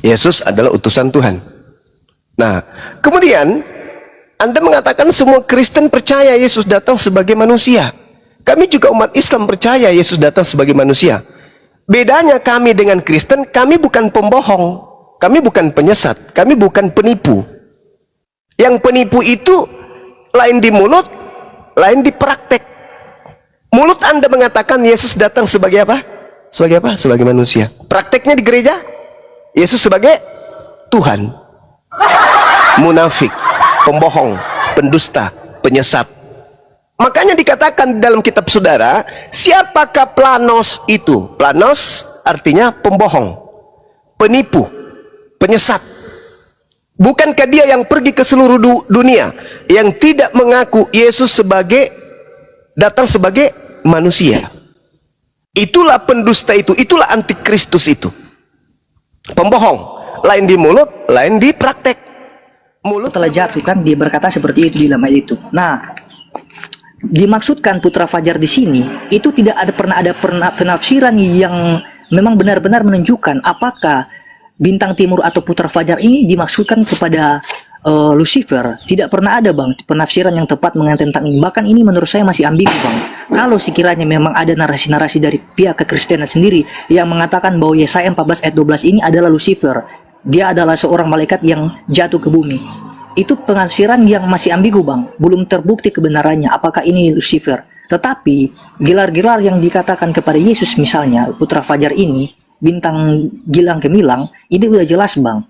Yesus adalah utusan Tuhan. Nah, kemudian Anda mengatakan semua Kristen percaya Yesus datang sebagai manusia. Kami juga umat Islam percaya Yesus datang sebagai manusia. Bedanya kami dengan Kristen, kami bukan pembohong, kami bukan penyesat, kami bukan penipu. Yang penipu itu lain di mulut, lain di praktek. Mulut Anda mengatakan Yesus datang sebagai apa? Sebagai apa? Sebagai manusia. Prakteknya di gereja, Yesus sebagai Tuhan. Munafik, pembohong, pendusta, penyesat. Makanya dikatakan dalam kitab saudara, siapakah Planos itu? Planos artinya pembohong, penipu, penyesat. Bukankah dia yang pergi ke seluruh dunia, yang tidak mengaku Yesus sebagai datang sebagai manusia? Itulah pendusta itu, itulah antikristus itu. Pembohong, lain di mulut, lain di praktek. Mulut telah jatuh kan, dia berkata seperti itu di dalam ayat itu. Nah, dimaksudkan putra fajar di sini itu tidak ada penafsiran yang memang benar-benar menunjukkan apakah bintang timur atau putra fajar ini dimaksudkan kepada Lucifer. Tidak pernah ada bang penafsiran yang tepat mengenai tentang ini. Bahkan ini menurut saya masih ambigu bang. Kalau sekiranya memang ada narasi-narasi dari pihak kekristenan sendiri yang mengatakan bahwa Yesaya 14 ayat 12 ini adalah Lucifer, dia adalah seorang malaikat yang jatuh ke bumi, itu penafsiran yang masih ambigu bang, belum terbukti kebenarannya apakah ini Lucifer. Tetapi gelar-gelar yang dikatakan kepada Yesus, misalnya putra fajar ini, bintang gilang gemilang, ini udah jelas bang.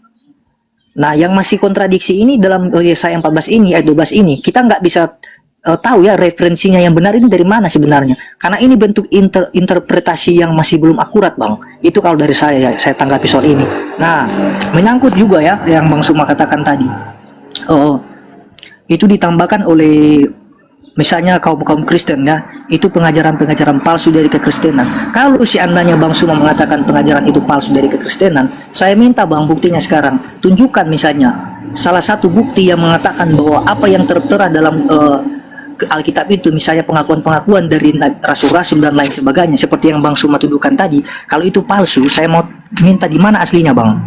Nah, yang masih kontradiksi ini dalam Yesaya 14 ini ayat 12 ini, kita nggak bisa tahu ya referensinya yang benar ini dari mana sebenarnya, karena ini bentuk interpretasi yang masih belum akurat bang. Itu kalau dari saya tanggapi soal ini. Nah, menyangkut juga ya yang Bang Suma katakan tadi, itu ditambahkan oleh misalnya kaum Kristen ya, itu pengajaran palsu dari kekristenan. Kalau seandainya Bang Suma mengatakan pengajaran itu palsu dari kekristenan, saya minta bang buktinya sekarang. Tunjukkan misalnya salah satu bukti yang mengatakan bahwa apa yang tertera dalam Alkitab itu, misalnya pengakuan-pengakuan dari rasul-rasul dan lain sebagainya, seperti yang Bang Suma tuduhkan tadi. Kalau itu palsu, saya mau minta di mana aslinya bang,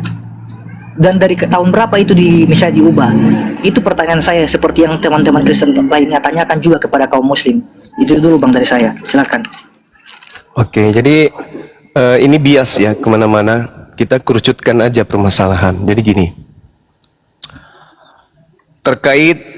dan dari tahun berapa itu misalnya diubah. Itu pertanyaan saya, seperti yang teman-teman Kristen lainnya tanyakan juga kepada kaum muslim. Itu dulu bang dari saya, silakan. Oke, jadi ini bias ya, kemana-mana kita kerucutkan aja permasalahan. Jadi gini, terkait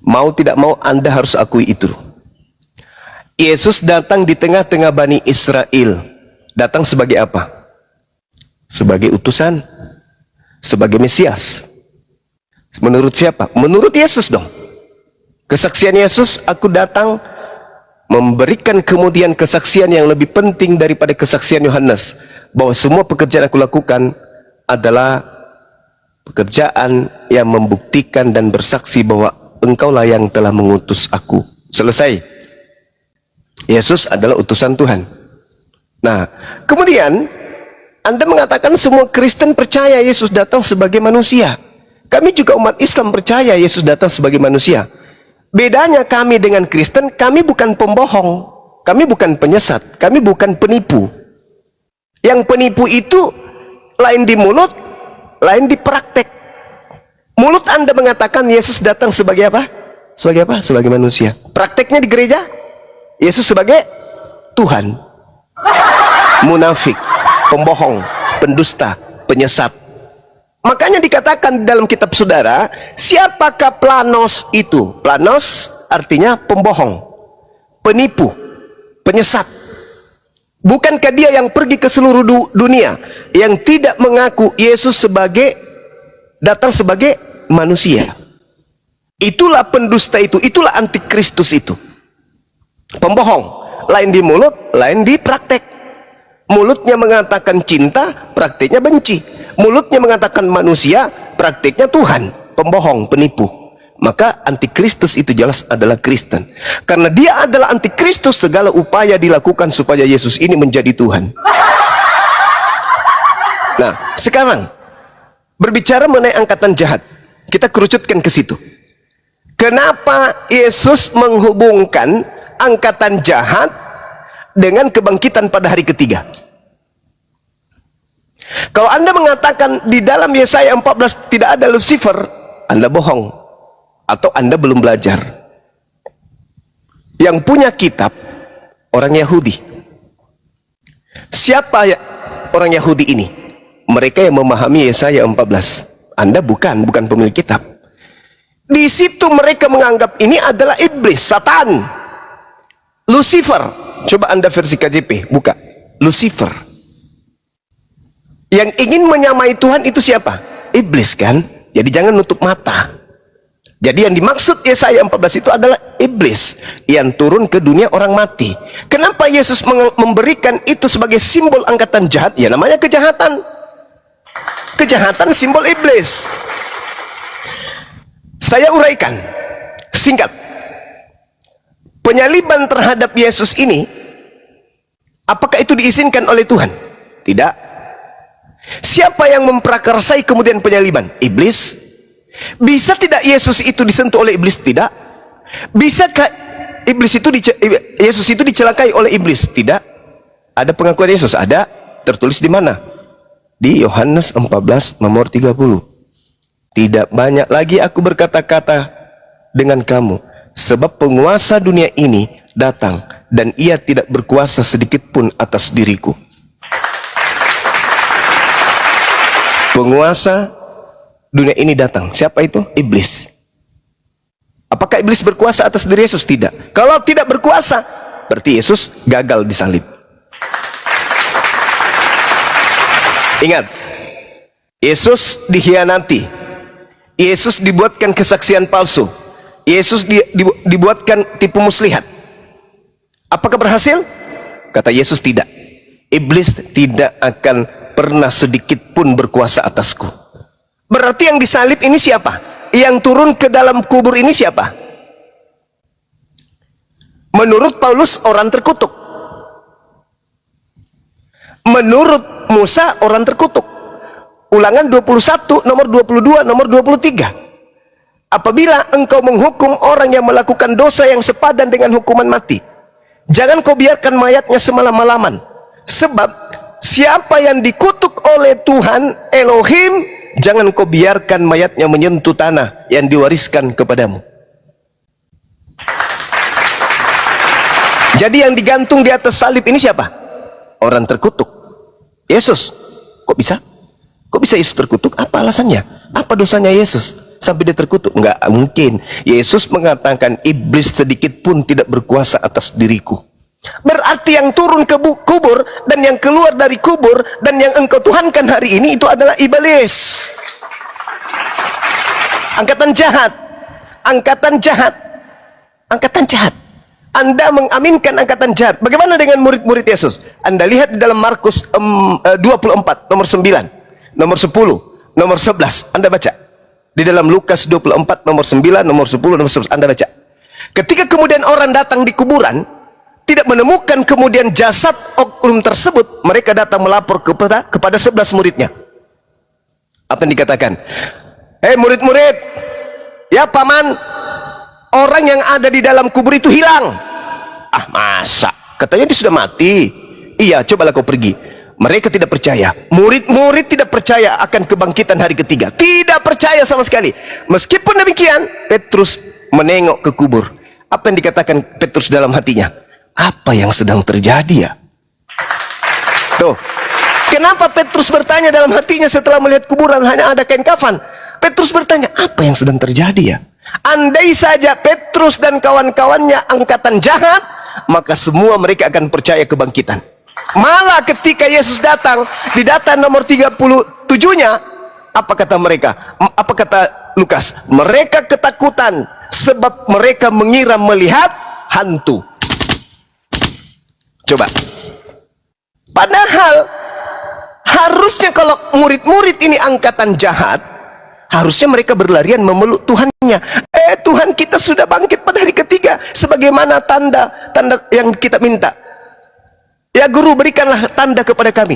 mau tidak mau Anda harus akui itu. Yesus datang di tengah-tengah Bani Israel. Datang sebagai apa? Sebagai utusan, sebagai Mesias. Menurut siapa? Menurut Yesus dong. Kesaksian Yesus, aku datang memberikan kemudian kesaksian yang lebih penting daripada kesaksian Yohanes, bahwa semua pekerjaan aku lakukan adalah pekerjaan yang membuktikan dan bersaksi bahwa engkaulah yang telah mengutus aku. Selesai. Yesus adalah utusan Tuhan. Nah, kemudian Anda mengatakan semua Kristen percaya Yesus datang sebagai manusia. Kami juga umat Islam percaya Yesus datang sebagai manusia. Bedanya kami dengan Kristen, kami bukan pembohong, kami bukan penyesat, kami bukan penipu. Yang penipu itu lain di mulut, lain di praktek. Mulut Anda mengatakan Yesus datang sebagai apa? Sebagai apa? Sebagai manusia. Prakteknya di gereja, Yesus sebagai Tuhan. Munafik, pembohong, pendusta, penyesat. Makanya dikatakan dalam kitab saudara, siapakah Planos itu? Planos artinya pembohong, penipu, penyesat. Bukankah dia yang pergi ke seluruh dunia, yang tidak mengaku Yesus sebagai datang sebagai manusia? Itulah pendusta itu, itulah antikristus itu. Pembohong, lain di mulut, lain di praktek. Mulutnya mengatakan cinta, praktiknya benci. Mulutnya mengatakan manusia, praktiknya Tuhan. Pembohong, penipu. Maka antikristus itu jelas adalah Kristen. Karena dia adalah antikristus, segala upaya dilakukan supaya Yesus ini menjadi Tuhan. Nah, sekarang berbicara mengenai angkatan jahat, kita kerucutkan ke situ. Kenapa Yesus menghubungkan angkatan jahat dengan kebangkitan pada hari ketiga? Kalau Anda mengatakan di dalam Yesaya 14 tidak ada Lucifer, Anda bohong atau Anda belum belajar. Yang punya kitab orang Yahudi. Siapa ya orang Yahudi ini? Mereka yang memahami Yesaya 14. Anda bukan pemilik kitab. Di situ mereka menganggap ini adalah iblis, Satan, Lucifer. Coba Anda versi KJP, buka. Lucifer. Yang ingin menyamai Tuhan itu siapa? Iblis kan? Jadi jangan nutup mata. Jadi yang dimaksud Yesaya 14 itu adalah iblis yang turun ke dunia orang mati. Kenapa Yesus memberikan itu sebagai simbol angkatan jahat? Ya namanya kejahatan. Kejahatan simbol iblis. Saya uraikan singkat. Penyaliban terhadap Yesus ini, apakah itu diizinkan oleh Tuhan? Tidak. Siapa yang memprakarsai kemudian penyaliban? Iblis. Bisa tidak Yesus itu disentuh oleh iblis? Tidak. Bisakah Yesus itu dicelakai oleh iblis? Tidak. Ada pengakuan Yesus? Ada. Tertulis di mana? Di Yohanes 14 nomor 30. Tidak banyak lagi aku berkata-kata dengan kamu, sebab penguasa dunia ini datang, dan ia tidak berkuasa sedikit pun atas diriku. Penguasa dunia ini datang. Siapa itu? Iblis. Apakah iblis berkuasa atas diri Yesus? Tidak. Kalau tidak berkuasa, berarti Yesus gagal disalib. Ingat, Yesus dikhianati. Yesus dibuatkan kesaksian palsu. Yesus dibuatkan tipu muslihat. Apakah berhasil? Kata Yesus tidak. Iblis tidak akan pernah sedikit pun berkuasa atasku. Berarti yang disalib ini siapa? Yang turun ke dalam kubur ini siapa? Menurut Paulus orang terkutuk. Menurut Musa orang terkutuk. Ulangan 21, nomor 22, nomor 23. Apabila engkau menghukum orang yang melakukan dosa yang sepadan dengan hukuman mati, jangan kau biarkan mayatnya semalam-malaman. Sebab siapa yang dikutuk oleh Tuhan Elohim, jangan kau biarkan mayatnya menyentuh tanah yang diwariskan kepadamu. Jadi yang digantung di atas salib ini siapa? Orang terkutuk. Yesus. Kok bisa? Kok bisa Yesus terkutuk? Apa alasannya? Apa dosanya Yesus sampai dia terkutuk? Enggak mungkin. Yesus mengatakan iblis sedikit pun tidak berkuasa atas diriku. Berarti yang turun ke kubur dan yang keluar dari kubur dan yang engkau tuhankan hari ini itu adalah iblis. Angkatan jahat. Angkatan jahat. Angkatan jahat. Anda mengaminkan angkatan jahat. Bagaimana dengan murid-murid Yesus? Anda lihat di dalam Markus 24 nomor 9. Nomor 10, nomor 11, Anda baca. Di dalam Lukas 24, nomor 9, nomor 10, nomor 11, Anda baca. Ketika kemudian orang datang di kuburan, tidak menemukan kemudian jasad oknum tersebut, mereka datang melapor kepada 11 muridnya. Apa yang dikatakan? Hei murid-murid, ya paman, orang yang ada di dalam kubur itu hilang. Ah masa? Katanya dia sudah mati. Iya, cobalah kau pergi. Mereka tidak percaya. Murid-murid tidak percaya akan kebangkitan hari ketiga. Tidak percaya sama sekali. Meskipun demikian, Petrus menengok ke kubur. Apa yang dikatakan Petrus dalam hatinya? Apa yang sedang terjadi ya? Tuh. Kenapa Petrus bertanya dalam hatinya setelah melihat kuburan hanya ada kain kafan? Petrus bertanya, apa yang sedang terjadi ya? Andai saja Petrus dan kawan-kawannya angkatan jahat, maka semua mereka akan percaya kebangkitan. Malah ketika Yesus datang di data nomor 37-nya, apa kata mereka? Apa kata Lukas? Mereka ketakutan sebab mereka mengira melihat hantu. Coba. Padahal harusnya kalau murid-murid ini angkatan jahat, harusnya mereka berlarian memeluk Tuhannya. Tuhan kita sudah bangkit pada hari ketiga. Sebagaimana tanda yang kita minta. Ya guru, berikanlah tanda kepada kami.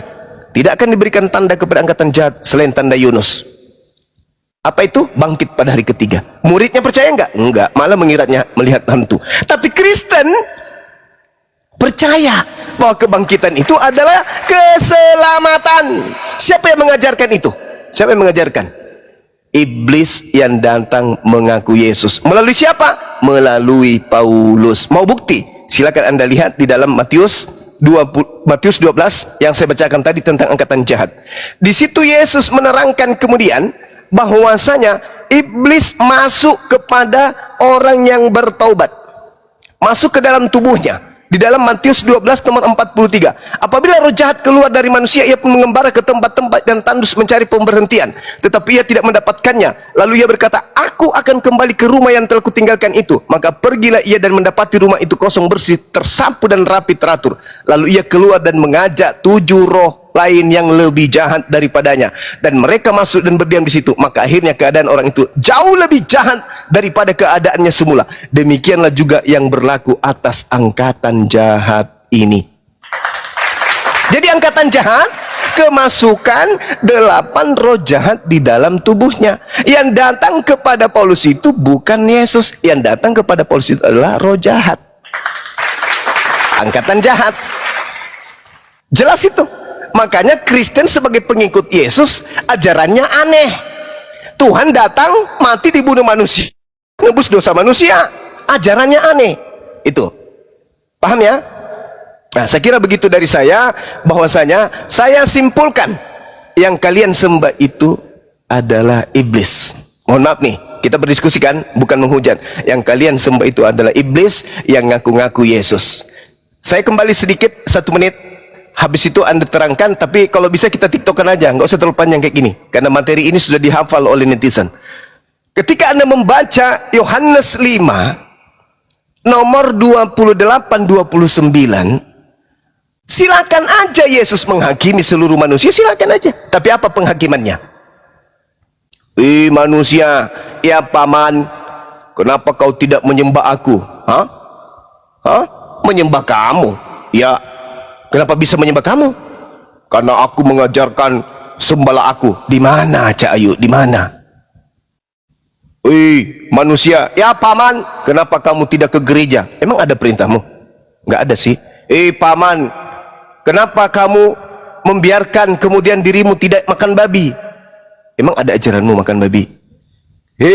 tidak akan diberikan tanda kepada angkatan jahat selain tanda Yunus. Apa itu? Bangkit pada hari ketiga. Muridnya percaya enggak? Enggak, malah mengiratnya melihat hantu. Tapi Kristen percaya bahwa kebangkitan itu adalah keselamatan. Siapa yang mengajarkan itu? Siapa yang mengajarkan? Iblis yang datang mengaku Yesus. Melalui siapa? Melalui Paulus. Mau bukti? Silakan Anda lihat di dalam Matius 12 yang saya bacakan tadi tentang angkatan jahat. Di situ Yesus menerangkan kemudian bahwasanya iblis masuk kepada orang yang bertaubat, masuk ke dalam tubuhnya. Di dalam Matius 12 nomor 43, apabila roh jahat keluar dari manusia, ia pun mengembara ke tempat-tempat dan tandus mencari pemberhentian, tetapi ia tidak mendapatkannya. Lalu ia berkata, aku akan kembali ke rumah yang telah kutinggalkan itu. Maka pergilah ia dan mendapati rumah itu kosong, bersih, tersapu dan rapi teratur. Lalu ia keluar dan mengajak 7 roh lain yang lebih jahat daripadanya, dan mereka masuk dan berdiam di situ. Maka akhirnya keadaan orang itu jauh lebih jahat daripada keadaannya semula. Demikianlah juga yang berlaku atas angkatan jahat ini. Jadi angkatan jahat kemasukan 8 roh jahat di dalam tubuhnya. Yang datang kepada Paulus itu bukan Yesus, yang datang kepada Paulus itu adalah roh jahat, angkatan jahat. Jelas itu. Makanya Kristen sebagai pengikut Yesus ajarannya aneh. Tuhan datang mati dibunuh manusia, nebus dosa manusia. Ajarannya aneh. Itu. Paham ya? Nah, saya kira begitu dari saya, bahwasanya saya simpulkan yang kalian sembah itu adalah iblis. Mohon maaf nih, kita berdiskusikan bukan menghujat. Yang kalian sembah itu adalah iblis yang ngaku-ngaku Yesus. Saya kembali sedikit 1 menit. Habis itu Anda terangkan, tapi kalau bisa kita tiktokan aja, nggak usah terlalu panjang kayak gini, karena materi ini sudah dihafal oleh netizen. Ketika Anda membaca Yohanes 5 nomor 28-29, silakan aja Yesus menghakimi seluruh manusia, silakan aja. Tapi apa penghakimannya? Manusia, ya paman, kenapa kau tidak menyembah aku? Menyembah kamu? Ya, kenapa bisa menyembah kamu? Karena aku mengajarkan sembahlah aku. Di mana Cak Ayu? Di mana? Manusia, ya paman, kenapa kamu tidak ke gereja? Emang ada perintahmu? Nggak ada sih. Paman, kenapa kamu membiarkan kemudian dirimu tidak makan babi? Emang ada ajaranmu makan babi?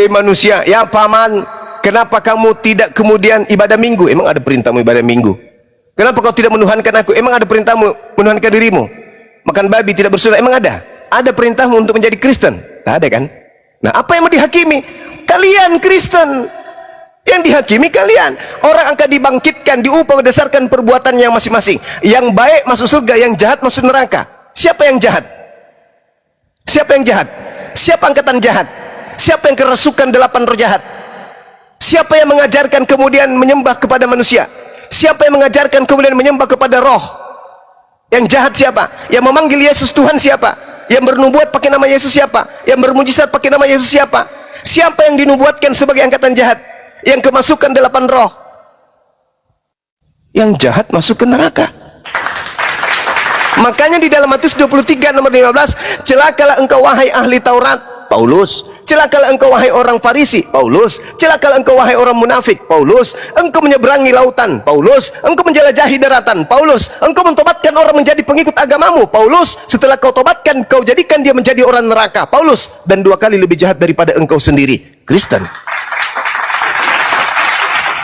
Manusia, ya paman, kenapa kamu tidak kemudian ibadah minggu? Emang ada perintahmu ibadah minggu? Kenapa kau tidak menuhankan aku? Emang ada perintahmu menuhankan dirimu? Makan babi, tidak bersaudara, emang ada? Ada perintahmu untuk menjadi Kristen? Tak ada kan? Nah, apa yang mau dihakimi? Kalian Kristen. Yang dihakimi kalian. Orang akan dibangkitkan, diupah berdasarkan perbuatannya masing-masing. Yang baik masuk surga, yang jahat masuk neraka. Siapa yang jahat? Siapa yang jahat? Siapa angkatan jahat? Siapa yang kerasukan 8 roh jahat? Siapa yang mengajarkan kemudian menyembah kepada manusia? Siapa yang mengajarkan kemudian menyembah kepada roh? Yang jahat siapa? Yang memanggil Yesus Tuhan siapa? Yang bernubuat pakai nama Yesus siapa? Yang bermujizat pakai nama Yesus siapa? Siapa yang dinubuatkan sebagai angkatan jahat? Yang kemasukan 8 roh? Yang jahat masuk ke neraka. Makanya di dalam Matius 23 nomor 15, celakalah engkau wahai ahli Taurat, Paulus. Celakalah engkau wahai orang Farisi, Paulus. Celakalah engkau wahai orang munafik, Paulus. Engkau menyeberangi lautan, Paulus. Engkau menjelajahi daratan, Paulus. Engkau mentobatkan orang menjadi pengikut agamamu, Paulus. Setelah kau tobatkan, kau jadikan dia menjadi orang neraka, Paulus. Dan 2 kali lebih jahat daripada engkau sendiri, Kristen.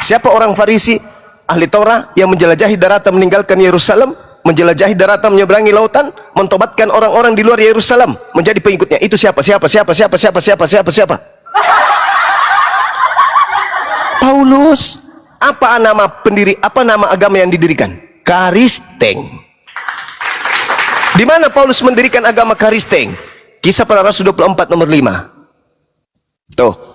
Siapa orang Farisi, ahli Taurat, yang menjelajahi daratan meninggalkan Yerusalem, menjelajahi daratan, menyeberangi lautan, mentobatkan orang-orang di luar Yerusalem menjadi pengikutnya? Itu siapa? Siapa? Paulus. Apa nama pendiri? Apa nama agama yang didirikan? Karisteng. Di mana Paulus mendirikan agama Karisteng? Kisah Para Rasul 24 nomor 5. Tuh.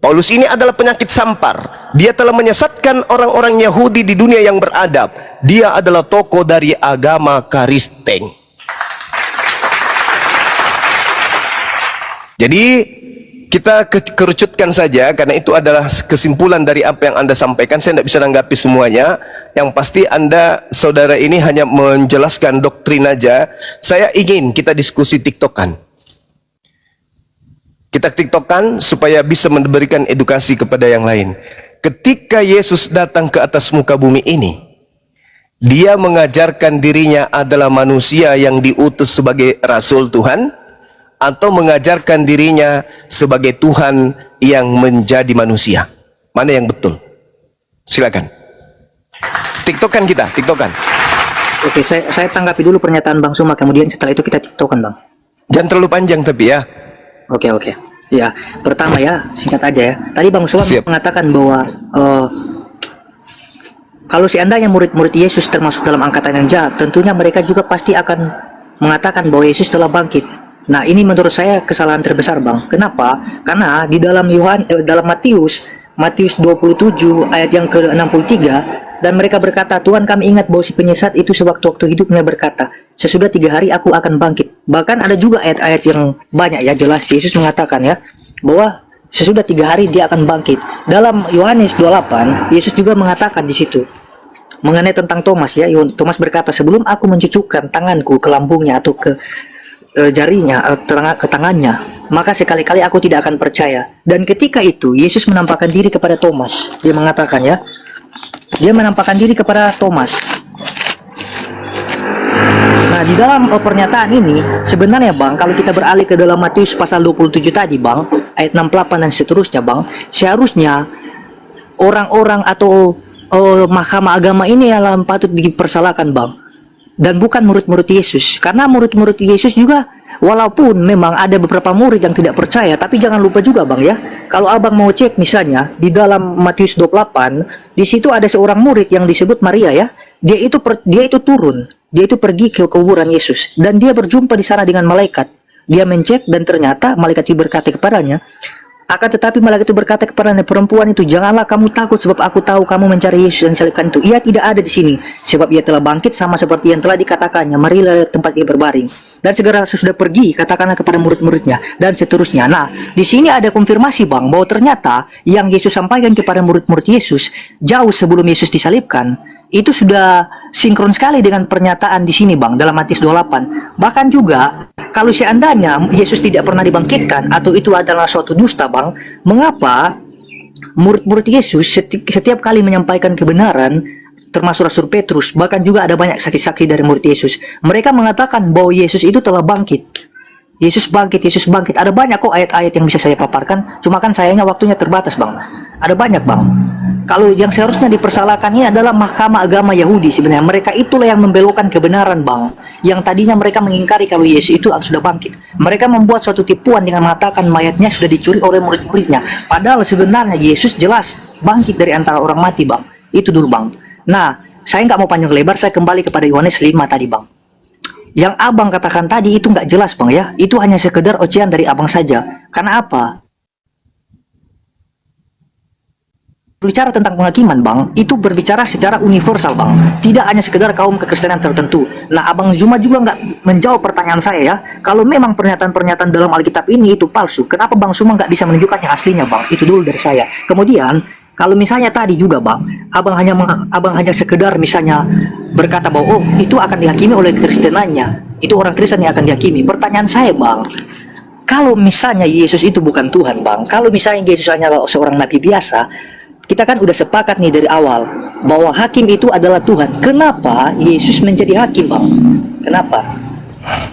Paulus ini adalah penyakit sampar. Dia telah menyesatkan orang-orang Yahudi di dunia yang beradab. Dia adalah tokoh dari agama Karisteng. Jadi kita kerucutkan saja, karena itu adalah kesimpulan dari apa yang Anda sampaikan. Saya tidak bisa menanggapi semuanya. Yang pasti Anda, saudara ini hanya menjelaskan doktrin aja. Saya ingin kita diskusi TikTokan. Kita TikTokan supaya bisa memberikan edukasi kepada yang lain. Ketika Yesus datang ke atas muka bumi ini, dia mengajarkan dirinya adalah manusia yang diutus sebagai Rasul Tuhan, atau mengajarkan dirinya sebagai Tuhan yang menjadi manusia. Mana yang betul? Silakan. TikTokan kita, TikTokan. Oke, saya tanggapi dulu pernyataan Bang Suma, kemudian setelah itu kita TikTokan, Bang. Jangan terlalu panjang tapi ya. Oke. Ya, pertama ya, singkat aja ya. Tadi Bang Suma Siap. mengatakan bahwa kalau seandainya murid-murid Yesus termasuk dalam angkatan yang jahat, tentunya mereka juga pasti akan mengatakan bahwa Yesus telah bangkit. Nah, ini menurut saya kesalahan terbesar, Bang. Kenapa? Karena di dalam dalam Matius 27 ayat yang ke-63, dan mereka berkata, Tuhan, kami ingat bahwa si penyesat itu sewaktu-waktu hidupnya berkata, sesudah 3 hari aku akan bangkit. Bahkan ada juga ayat-ayat yang banyak ya, jelas Yesus mengatakan ya, bahwa sesudah 3 hari dia akan bangkit. Dalam Yohanes 28, Yesus juga mengatakan di situ mengenai tentang Thomas ya. Thomas berkata, sebelum aku mencucukkan tanganku ke lambungnya atau ke jarinya, ke tangannya, maka sekali-kali aku tidak akan percaya. Dan ketika itu Yesus menampakkan diri kepada Thomas. Dia mengatakan ya, dia menampakkan diri kepada Thomas. Nah, di dalam pernyataan ini sebenarnya, Bang, kalau kita beralih ke dalam Matius pasal 27 tadi, Bang, ayat 68 dan seterusnya, Bang, seharusnya orang-orang atau mahkamah agama ini yang patut dipersalahkan, Bang, dan bukan murid-murid Yesus. Karena murid-murid Yesus juga, walaupun memang ada beberapa murid yang tidak percaya, tapi jangan lupa juga, Bang ya, kalau Abang mau cek misalnya di dalam Matius 28, di situ ada seorang murid yang disebut Maria ya. Dia itu pergi ke kuburan Yesus dan dia berjumpa di sana dengan malaikat. Dia mencek dan ternyata malaikat itu berkata kepadanya, akan tetapi malaikat itu berkata kepadanya, perempuan itu, janganlah kamu takut, sebab aku tahu kamu mencari Yesus yang disalibkan itu. Ia tidak ada di sini, sebab ia telah bangkit sama seperti yang telah dikatakannya. Marilah tempat ia berbaring. Dan segera sesudah pergi, katakanlah kepada murid-muridnya, dan seterusnya. Nah, di sini ada konfirmasi, Bang, bahwa ternyata yang Yesus sampaikan kepada murid-murid Yesus jauh sebelum Yesus disalibkan, itu sudah sinkron sekali dengan pernyataan di sini, Bang, dalam Matius 28. Bahkan juga kalau seandainya Yesus tidak pernah dibangkitkan atau itu adalah suatu dusta, Bang, mengapa murid-murid Yesus setiap kali menyampaikan kebenaran, termasuk Rasul Petrus, bahkan juga ada banyak saksi-saksi dari murid Yesus, mereka mengatakan bahwa Yesus itu telah bangkit. Yesus bangkit, Yesus bangkit. Ada banyak kok ayat-ayat yang bisa saya paparkan, cuma kan sayangnya waktunya terbatas, Bang. Ada banyak, Bang. Kalau yang seharusnya dipersalahkan ini adalah mahkamah agama Yahudi sebenarnya. Mereka itulah yang membelokkan kebenaran, Bang. Yang tadinya mereka mengingkari kalau Yesus itu sudah bangkit. Mereka membuat suatu tipuan dengan mengatakan mayatnya sudah dicuri oleh murid-muridnya. Padahal sebenarnya Yesus jelas bangkit dari antara orang mati, Bang. Itu dulu, Bang. Nah, saya nggak mau panjang lebar, saya kembali kepada Yohanes 5 tadi, Bang. Yang Abang katakan tadi itu nggak jelas, Bang ya. Itu hanya sekedar ocehan dari Abang saja. Karena apa? Berbicara tentang penghakiman, Bang, itu berbicara secara universal, Bang. Tidak hanya sekedar kaum kekristenan tertentu. Nah, Abang Zuma juga nggak menjawab pertanyaan saya ya. Kalau memang pernyataan-pernyataan dalam Alkitab ini itu palsu, kenapa Bang Zuma nggak bisa menunjukkan yang aslinya, Bang? Itu dulu dari saya. Kemudian, kalau misalnya tadi juga, Bang, Abang hanya sekedar misalnya berkata bahwa itu akan dihakimi oleh kekristenannya. Itu orang Kristen yang akan dihakimi. Pertanyaan saya, Bang, kalau misalnya Yesus itu bukan Tuhan, Bang, kalau misalnya Yesus hanya seorang nabi biasa, kita kan udah sepakat nih dari awal bahwa hakim itu adalah Tuhan. Kenapa Yesus menjadi hakim, Bang? Kenapa?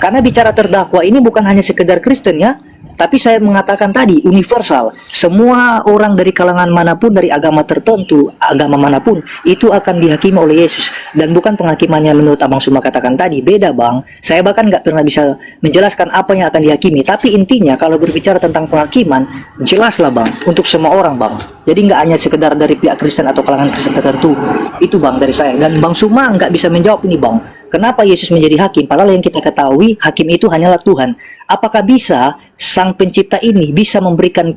Karena bicara terdakwa ini bukan hanya sekedar Kristen ya, tapi saya mengatakan tadi universal. Semua orang dari kalangan manapun, dari agama tertentu, agama manapun, itu akan dihakimi oleh Yesus. Dan bukan penghakimannya menurut Abang Suma katakan tadi. Beda, Bang. Saya bahkan nggak pernah bisa menjelaskan apa yang akan dihakimi. Tapi intinya kalau berbicara tentang penghakiman, jelaslah, Bang, untuk semua orang, Bang. Jadi nggak hanya sekedar dari pihak Kristen atau kalangan Kristen tertentu. Itu, Bang, dari saya. Dan Bang Suma nggak bisa menjawab ini, Bang. Kenapa Yesus menjadi hakim? Padahal yang kita ketahui, hakim itu hanyalah Tuhan. Apakah bisa sang pencipta ini bisa memberikan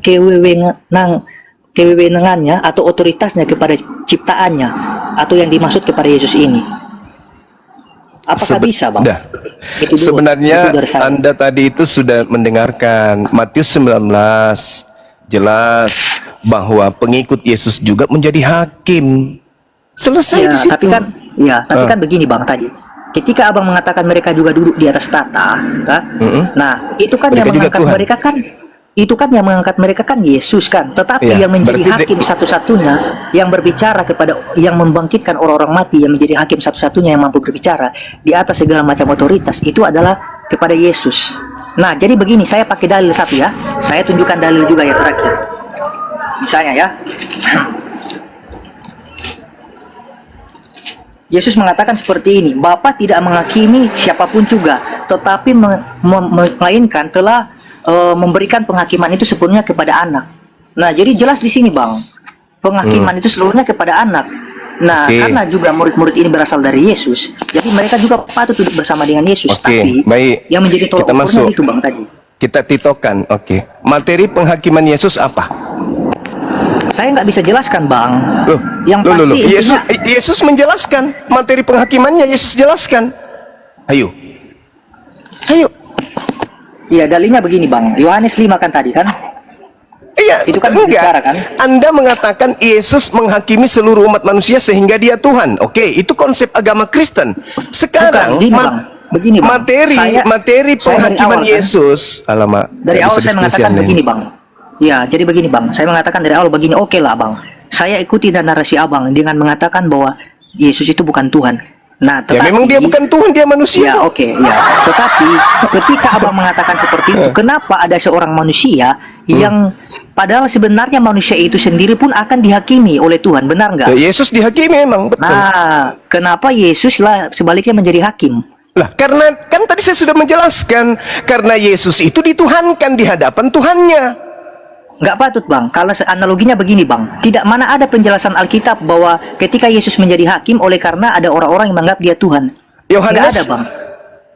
kewewenangannya atau otoritasnya kepada ciptaannya, atau yang dimaksud kepada Yesus ini? Apakah bisa, Bang? Sebenarnya Anda tadi itu sudah mendengarkan Matius 19 jelas bahwa pengikut Yesus juga menjadi hakim. Selesai Ya, di situ. tapi kan begini Bang tadi. Ketika Abang mengatakan mereka juga duduk di atas tata, nah itu kan Mereka yang juga mengangkat Tuhan. mereka kan, itu kan yang mengangkat mereka kan Yesus kan. Tetapi Ya, yang menjadi berarti hakim satu-satunya, yang berbicara kepada, yang membangkitkan orang-orang mati, yang menjadi hakim satu-satunya yang mampu berbicara di atas segala macam otoritas, itu adalah kepada Yesus. Nah, jadi begini, saya pakai dalil satu ya. Saya tunjukkan dalil juga yang terakhir. Misalnya ya. Yesus mengatakan seperti ini, Bapa tidak menghakimi siapapun juga, tetapi melainkan telah memberikan penghakiman itu sepenuhnya kepada anak. Nah, jadi jelas di sini Bang, penghakiman itu seluruhnya kepada anak. Nah, karena juga murid-murid ini berasal dari Yesus, jadi mereka juga patut duduk bersama dengan Yesus. Tapi baik. yang menjadi tolak Kita masuk. ukurnya itu Bang tadi. Kita titokan, materi penghakiman Yesus apa? Saya nggak bisa jelaskan Bang. Yang Loh, pasti Yesus, intinya, Yesus menjelaskan materi penghakimannya. Yesus jelaskan. Ayo. iya dalilnya begini Bang. Yohanes 5 kan tadi kan? Iya, Itu kan enggak. bicara, kan? Anda mengatakan Yesus menghakimi seluruh umat manusia sehingga dia Tuhan. Oke, itu konsep agama Kristen. Sekarang Bukan, begini, Bang. materi Saya dari penghakiman awal, kan? Yesus. Alamak. Dari nggak awal bisa saya mengatakan diskusian begini ini. Bang. Ya, jadi begini Bang. Saya mengatakan dari awal begini, oke lah Bang. Saya ikuti dan narasi Abang dengan mengatakan bahwa Yesus itu bukan Tuhan. Nah, Ya memang dia bukan Tuhan, dia manusia. Ya, oke, ya. Tetapi ketika Abang mengatakan seperti itu, kenapa ada seorang manusia yang padahal sebenarnya manusia itu sendiri pun akan dihakimi oleh Tuhan, benar nggak? Ya, Yesus dihakimi memang, betul. Nah, kenapa Yesus lah sebaliknya menjadi hakim? Lah, karena kan tadi saya sudah menjelaskan, karena Yesus itu dituhankan di hadapan Tuhannya. Nggak patut Bang, kalau analoginya begini Bang, tidak mana ada penjelasan Alkitab bahwa ketika Yesus menjadi hakim oleh karena ada orang-orang yang menganggap dia Tuhan. Nggak Yohanes, ada Bang.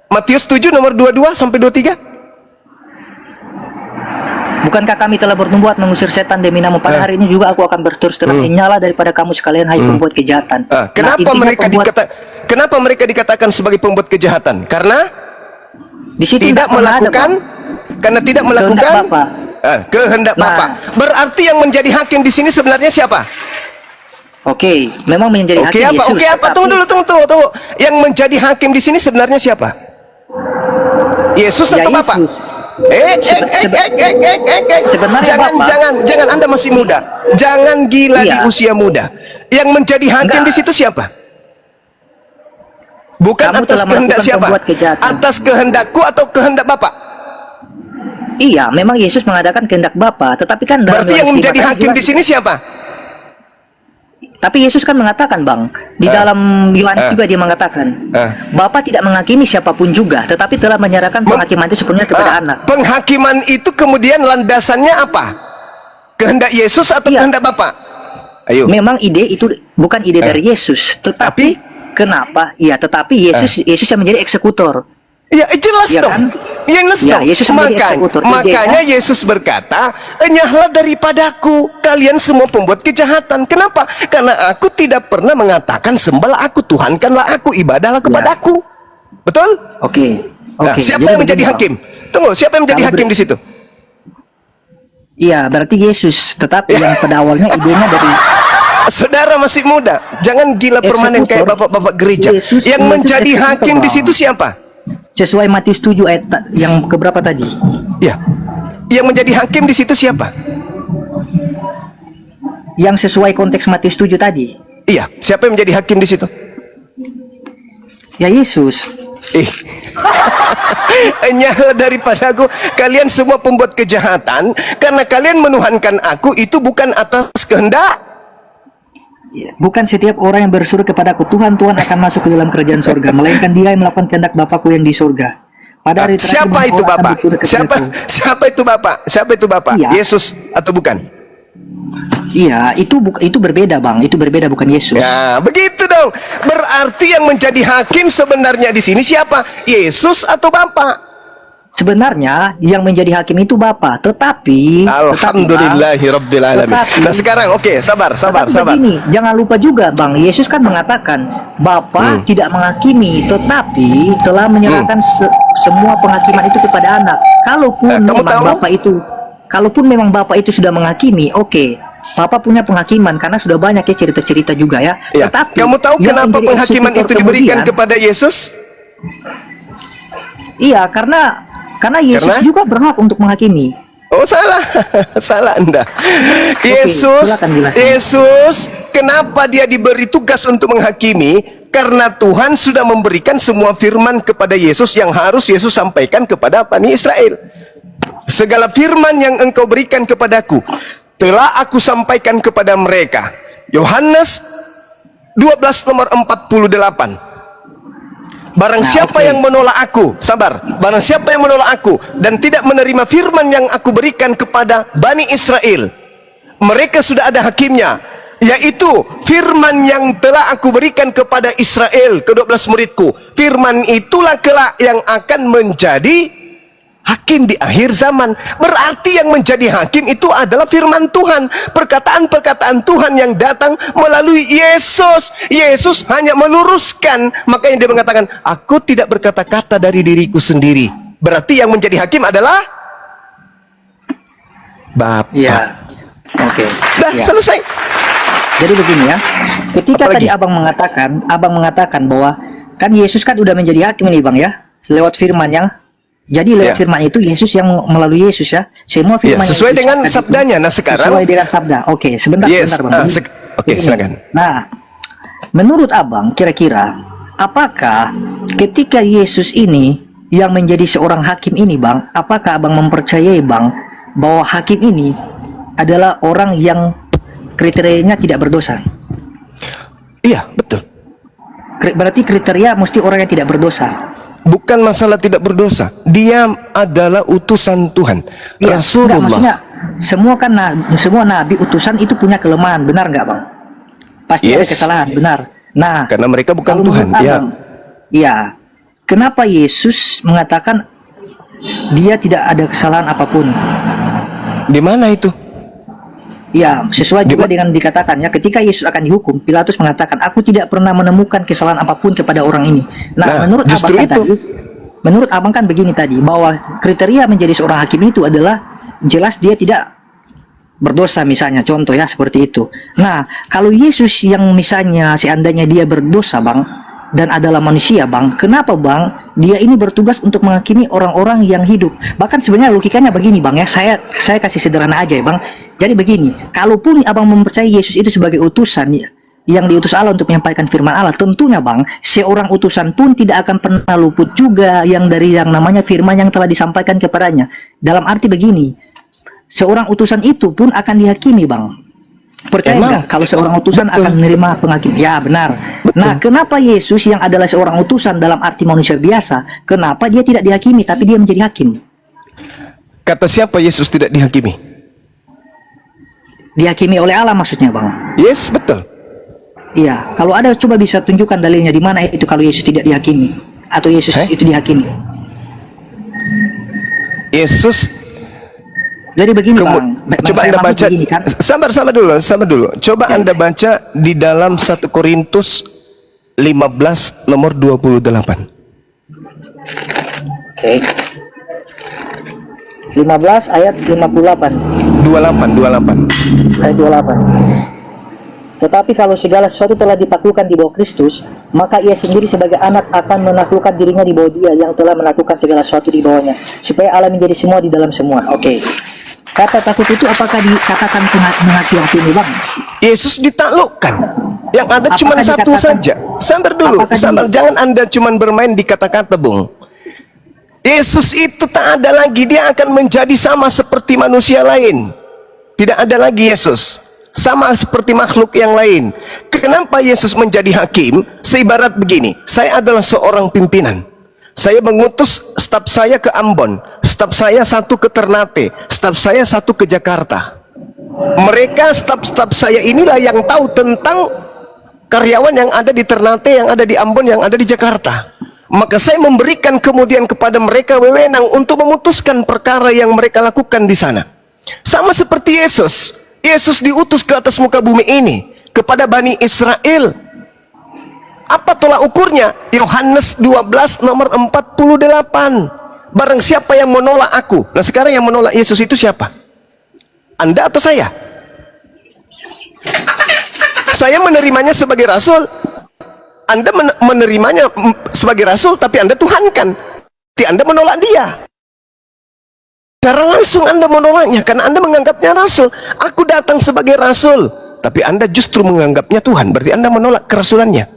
Matius 7 nomor 22 sampai 23. Bukankah kami telah bernubuat mengusir setan demi nama pada hari ini juga aku akan berterus terang nyala daripada kamu sekalian hai pembuat kejahatan. Kenapa intinya kenapa mereka dikatakan sebagai pembuat kejahatan? Karena di situ tidak nggak pernah ada, melakukan, Bang. karena tidak Kehendak melakukan Bapa. kehendak Nah. Bapa. Berarti yang menjadi hakim di sini sebenarnya siapa? Oke, memang menjadi Oke hakim apa? Yesus. Oke apa? tetapi- Tunggu. Yang menjadi hakim di sini sebenarnya siapa? Yesus Ya, atau Bapa? Yesus. Sebenarnya Jangan Anda masih muda. Jangan gila di Iya. usia muda. Yang menjadi hakim Enggak. di situ siapa? Bukan Kamu atas telah kehendak melakukan siapa? pembuat kejahatan. Atas kehendakku atau kehendak Bapak? Iya, memang Yesus mengadakan kehendak Bapa, tetapi kan dalam Berarti yang Yohanes menjadi 5 hakim juga- di sini siapa? Tapi Yesus kan mengatakan Bang, di dalam Yohanes juga dia mengatakan, Bapa tidak menghakimi siapapun juga, tetapi telah menyerahkan penghakiman itu sepenuhnya kepada anak. Penghakiman itu kemudian landasannya apa? Kehendak Yesus atau Iya. kehendak Bapak? Ayo. Memang ide itu bukan ide dari Yesus, tetapi kenapa? Ya, tetapi Yesus yang menjadi eksekutor. Ya jelas Ya dong. kan? Jelas Ya, dong. Yesus menjadi eksekutor. Makanya Yesus berkata, "Enyahlah daripadaku, kalian semua pembuat kejahatan." Kenapa? Karena aku tidak pernah mengatakan sembahlah aku, tuhankanlah aku, ibadahlah kepadaku. Betul? Oke. Nah, Oke. siapa Jadi yang menjadi begini, hakim? Tunggu, siapa yang menjadi Kalau hakim di situ? Iya, berarti Yesus, tetapi yang pada awalnya idenya dari Saudara masih muda, jangan gila permanen kayak Eksekutor. bapak-bapak gereja. Yesus Yang menjadi eksekutor, hakim di Bang. situ siapa? sesuai Matius 7 ayat yang keberapa tadi? Ya. Yang menjadi hakim di situ siapa? Yang sesuai konteks Matius 7 tadi. Iya, siapa yang menjadi hakim di situ? Ya Yesus. Enyahlah daripadaku, kalian semua pembuat kejahatan, karena kalian menuhankan aku itu bukan atas kehendak. Bukan setiap orang yang berseru kepadaku, Tuhan, Tuhan akan masuk ke dalam kerajaan surga, melainkan dia yang melakukan kehendak Bapakku yang di surga. Pada hari terakhir, Siapa itu orang akan Bapak? berseru kepadaku. Siapa itu Bapak? Siapa itu Bapak? Iya. Yesus atau bukan? Iya, itu berbeda Bang, itu berbeda bukan Yesus. Ya, begitu dong. Berarti yang menjadi hakim sebenarnya di sini siapa? Yesus atau Bapak? Sebenarnya yang menjadi hakim itu Bapa, tetapi Alhamdulillahirobbilalamin. Tetapi- Nah sekarang oke, sabar. begini, jangan lupa juga Bang, Yesus kan mengatakan Bapa tidak menghakimi, tetapi telah menyerahkan semua penghakiman itu kepada anak. Kalaupun Kamu memang tahu? kalaupun memang Bapak itu sudah menghakimi, oke, Bapak punya penghakiman karena sudah banyak ya cerita-cerita juga ya. Ya. Tetapi Kamu tahu yang kenapa menjadi penghakiman eksekutor itu diberikan kemudian- kepada Yesus? Iya, karena Yesus Karena? juga berhak untuk menghakimi. Oh, salah. Salah Anda. Yesus, silakan jelaskan. Yesus, kenapa dia diberi tugas untuk menghakimi? Karena Tuhan sudah memberikan semua firman kepada Yesus yang harus Yesus sampaikan kepada Bani Israel. Segala firman yang engkau berikan kepadaku telah aku sampaikan kepada mereka. Yohanes 12 nomor 48. Barang siapa oke. yang menolak aku, sabar. Barang siapa yang menolak aku dan tidak menerima firman yang aku berikan kepada Bani Israel, mereka sudah ada hakimnya, yaitu firman yang telah aku berikan kepada Israel, ke-12 muridku. Firman itulah kelak yang akan menjadi hakim di akhir zaman. Berarti yang menjadi hakim itu adalah firman Tuhan, perkataan-perkataan Tuhan yang datang melalui Yesus. Yesus hanya meluruskan. Makanya dia mengatakan, aku tidak berkata-kata dari diriku sendiri. Berarti yang menjadi hakim adalah Bapa. Iya. Oke. Dah Iya. selesai. Jadi begini ya, ketika Apalagi? tadi abang mengatakan bahwa kan Yesus kan udah menjadi hakim nih bang ya, lewat firman-Nya. Jadi lewat Ya. firman itu Yesus yang melalui Yesus ya, semua Ya, firman sesuai yang dengan diucapkan itu sabdanya. Nah sekarang, sesuai dengan sabda. Oke, sebentar Yes, sebentar bang. oke, Begini. silakan. Nah, menurut abang kira-kira apakah ketika Yesus ini yang menjadi seorang hakim ini bang, apakah abang mempercayai bang bahwa hakim ini adalah orang yang kriterianya tidak berdosa? iya betul. Berarti kriteria mesti orang yang tidak berdosa. Bukan masalah tidak berdosa. Dia adalah utusan Tuhan, Iya, enggak, Rasulullah. maksudnya semua nabi utusan itu punya kelemahan, benar nggak bang? Pasti ada Yes. kesalahan, benar. Nah, Karena mereka bukan kalau Tuhan. menurut Ya. abang, iya. Kenapa Yesus mengatakan dia tidak ada kesalahan apapun? Di mana itu? Ya, sesuai juga dengan dikatakan ya, ketika Yesus akan dihukum, Pilatus mengatakan, aku tidak pernah menemukan kesalahan apapun kepada orang ini. Nah, menurut justru abang kan itu. tadi, menurut abang kan begini tadi, bahwa kriteria menjadi seorang hakim itu adalah jelas dia tidak berdosa misalnya, contoh ya seperti itu. Nah, kalau Yesus yang misalnya seandainya dia berdosa bang, dan adalah manusia bang, kenapa bang dia ini bertugas untuk menghakimi orang-orang yang hidup? Bahkan sebenarnya logikanya begini bang ya, saya kasih sederhana aja ya bang. Jadi begini, kalaupun abang mempercayai Yesus itu sebagai utusan yang diutus Allah untuk menyampaikan firman Allah, tentunya bang, seorang utusan pun tidak akan pernah luput juga yang dari yang namanya firman yang telah disampaikan kepadanya. Dalam arti begini, seorang utusan itu pun akan dihakimi bang. Percaya Emang? nggak kalau seorang utusan Betul. akan menerima penghakim? Ya benar. Betul. Nah, kenapa Yesus yang adalah seorang utusan dalam arti manusia biasa, kenapa dia tidak dihakimi tapi dia menjadi hakim? Kata siapa Yesus tidak dihakimi? Dihakimi oleh Allah maksudnya bang? Yes, betul. Iya. Kalau ada coba bisa tunjukkan dalilnya di mana itu kalau Yesus tidak dihakimi atau Yesus itu dihakimi? Yesus. Jadi begini Kemu- bang. coba saya Anda maksud baca. begini, kan? Sabar dulu. Coba Anda baca di dalam 1 Korintus 15 nomor 28. Oke. 15 ayat 58. 28. Ayat 28. Tetapi kalau segala sesuatu telah ditaklukkan di bawah Kristus, maka ia sendiri sebagai anak akan menaklukkan dirinya di bawah dia yang telah menaklukkan segala sesuatu di bawahnya, supaya Allah menjadi semua di dalam semua. Oke. Kata takut itu apakah dikatakan menghakimi bang? Yesus ditaklukkan. Yang ada Apakah cuma satu dikatakan- saja. Sabar dulu. Apakah Sabar. Jangan Anda cuma bermain di kata-kata, Bung. Yesus itu tak ada lagi. Dia akan menjadi sama seperti manusia lain. Tidak ada lagi Yesus. Sama seperti makhluk yang lain. Kenapa Yesus menjadi hakim? Seibarat begini. Saya adalah seorang pimpinan. Saya mengutus staf saya ke Ambon. Staf saya satu ke Ternate. Staf saya satu ke Jakarta. Mereka staf-staf saya inilah yang tahu tentang karyawan yang ada di Ternate, yang ada di Ambon, yang ada di Jakarta. Maka saya memberikan kemudian kepada mereka wewenang untuk memutuskan perkara yang mereka lakukan di sana. Sama seperti Yesus. Yesus diutus ke atas muka bumi ini kepada Bani Israel. Apa tolak ukurnya? Yohanes 12 nomor 48. Barang siapa yang menolak aku. Nah sekarang yang menolak Yesus itu siapa? Anda atau saya? Saya menerimanya sebagai rasul. Anda menerimanya sebagai rasul, tapi Anda tuhankan. Tapi Anda menolak dia. Secara langsung Anda menolaknya karena Anda menganggapnya rasul. Aku datang sebagai rasul, tapi Anda justru menganggapnya Tuhan. Berarti Anda menolak kerasulannya.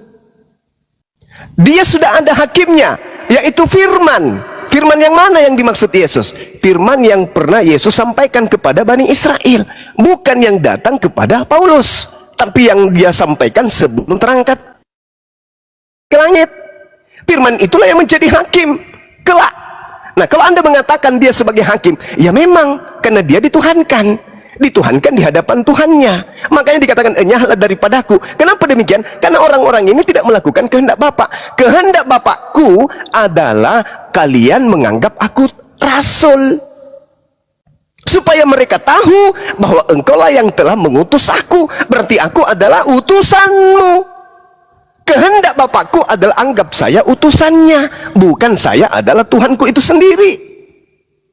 Dia sudah ada hakimnya, yaitu firman. Firman yang mana yang dimaksud Yesus? Firman yang pernah Yesus sampaikan kepada Bani Israel, bukan yang datang kepada Paulus, tapi yang dia sampaikan sebelum terangkat ke langit. Firman itulah yang menjadi hakim kelak. Nah, kalau Anda mengatakan dia sebagai hakim, ya memang karena dia dituhankan di hadapan Tuhannya. Makanya dikatakan enyahlah daripadaku. Kenapa demikian? Karena orang-orang ini tidak melakukan kehendak Bapa. Kehendak Bapakku adalah kalian menganggap aku rasul, supaya mereka tahu bahwa engkaulah yang telah mengutus aku. Berarti aku adalah utusanmu. Kehendak Bapakku adalah anggap saya utusannya, bukan saya adalah Tuhanku itu sendiri.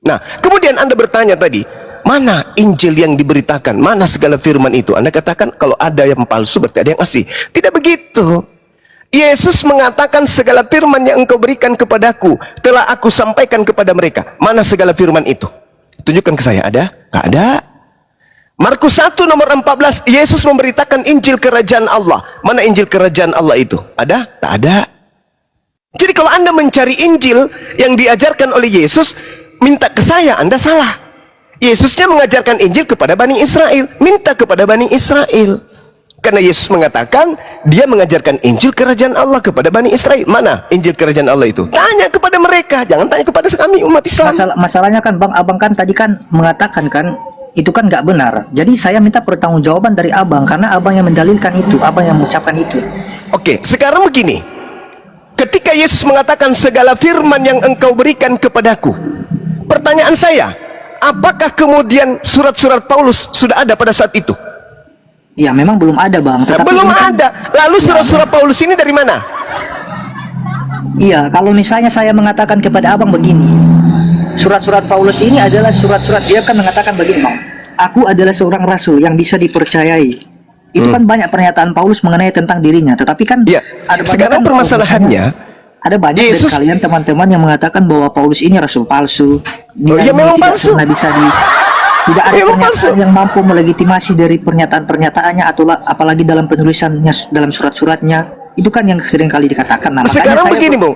Nah, kemudian Anda bertanya tadi, mana Injil yang diberitakan? Mana segala firman itu? Anda katakan kalau ada yang palsu berarti ada yang asli. Tidak begitu. Yesus mengatakan segala firman yang engkau berikan kepadaku telah aku sampaikan kepada mereka. Mana segala firman itu? Tunjukkan ke saya. Ada? Tidak ada. Markus 1 nomor 14, Yesus memberitakan Injil kerajaan Allah. Mana Injil kerajaan Allah itu? Ada? Tak ada. Jadi kalau Anda mencari Injil yang diajarkan oleh Yesus, minta ke saya, Anda salah. Yesusnya mengajarkan Injil kepada Bani Israel. Minta kepada Bani Israel. Karena Yesus mengatakan, dia mengajarkan Injil kerajaan Allah kepada Bani Israel. Mana Injil kerajaan Allah itu? Tanya kepada mereka, jangan tanya kepada kami umat Islam. Masalahnya kan Bang, abang kan tadi kan mengatakan kan itu kan nggak benar. Jadi saya minta pertanggungjawaban dari abang karena abang yang mendalilkan itu, abang yang mengucapkan itu. Oke, sekarang begini. Ketika Yesus mengatakan segala firman yang engkau berikan kepadaku, pertanyaan saya, apakah kemudian surat-surat Paulus sudah ada pada saat itu? Ya memang belum ada Bang. Belum ada. Lalu surat-surat Paulus ini dari mana? Iya, kalau misalnya saya mengatakan kepada abang begini, surat-surat Paulus ini adalah surat-surat, dia kan mengatakan begini Bang, aku adalah seorang rasul yang bisa dipercayai. Itu kan banyak pernyataan Paulus mengenai tentang dirinya, tetapi kan ya, ada sekarang kan, permasalahannya ada banyak Yesus, dari kalian teman-teman yang mengatakan bahwa Paulus ini rasul palsu. Ya memang palsu. Tidak ada memang pernyataan palsu yang mampu melegitimasi dari pernyataan-pernyataannya, atau apalagi dalam penulisannya, dalam surat-suratnya. Itu kan yang sering kali dikatakan. Nah, sekarang begini Bung,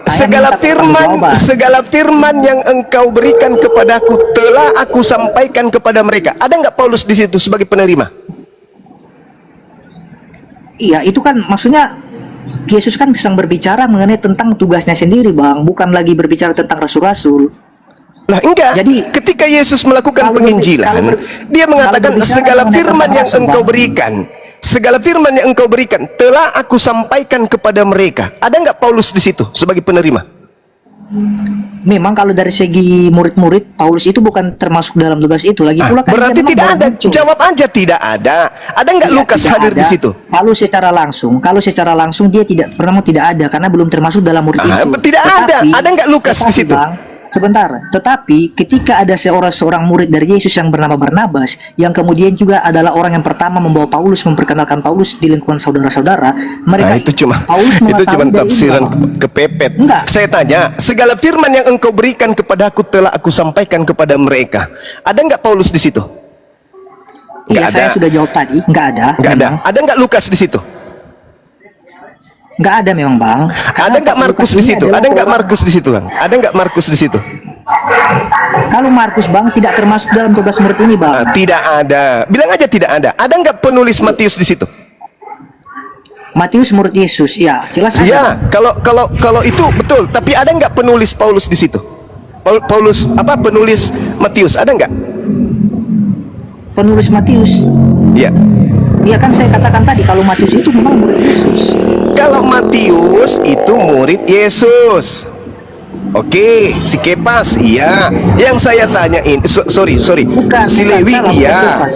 segala firman yang engkau berikan kepadaku telah aku sampaikan kepada mereka. Ada nggak Paulus di situ sebagai penerima? Iya, itu kan maksudnya Yesus kan sedang berbicara mengenai tentang tugasnya sendiri Bang, bukan lagi berbicara tentang rasul-rasul. Lah enggak. Jadi ketika Yesus melakukan penginjilan, dia mengatakan segala firman yang engkau berikan, segala firman yang engkau berikan telah aku sampaikan kepada mereka. Ada nggak Paulus di situ sebagai penerima? Memang kalau dari segi murid-murid, Paulus itu bukan termasuk dalam tugas itu. Lagi pula kan berarti tidak ada. Jawab aja tidak ada. Ada nggak Lukas hadir di situ? Kalau secara langsung dia tidak ada karena belum termasuk dalam murid itu. Tidak ada. Ada nggak Lukas di situ? Sebentar, tetapi ketika ada seorang murid dari Yesus yang bernama Barnabas, yang kemudian juga adalah orang yang pertama membawa Paulus, memperkenalkan Paulus di lingkungan saudara-saudara, mereka itu cuma tafsiran kepepet. Enggak. Saya tanya, segala firman yang engkau berikan kepadaku telah aku sampaikan kepada mereka. Ada nggak Paulus di situ? Iya, saya sudah jawab tadi, nggak ada. Nggak ada. Ada nggak Lukas di situ? Nggak ada memang Bang. Ada nggak Markus di situ? Ada nggak Markus di situ Bang? Ada nggak Markus di situ? Kalau Markus Bang tidak termasuk dalam tugas murid ini Bang. Tidak ada. Bilang aja tidak ada. Ada nggak penulis Matius di situ? Matius murid Yesus, ya jelas ada. Ya, kalau itu betul. Tapi ada nggak penulis Paulus di situ? Paulus apa? Penulis Matius ada nggak? Penulis Matius? Iya. Iya kan saya katakan tadi kalau Matius itu memang murid Yesus. Kalau Matius itu murid Yesus. Oke, si Kepas iya. Yang saya tanyain, sorry. Bukan, si Lewi iya.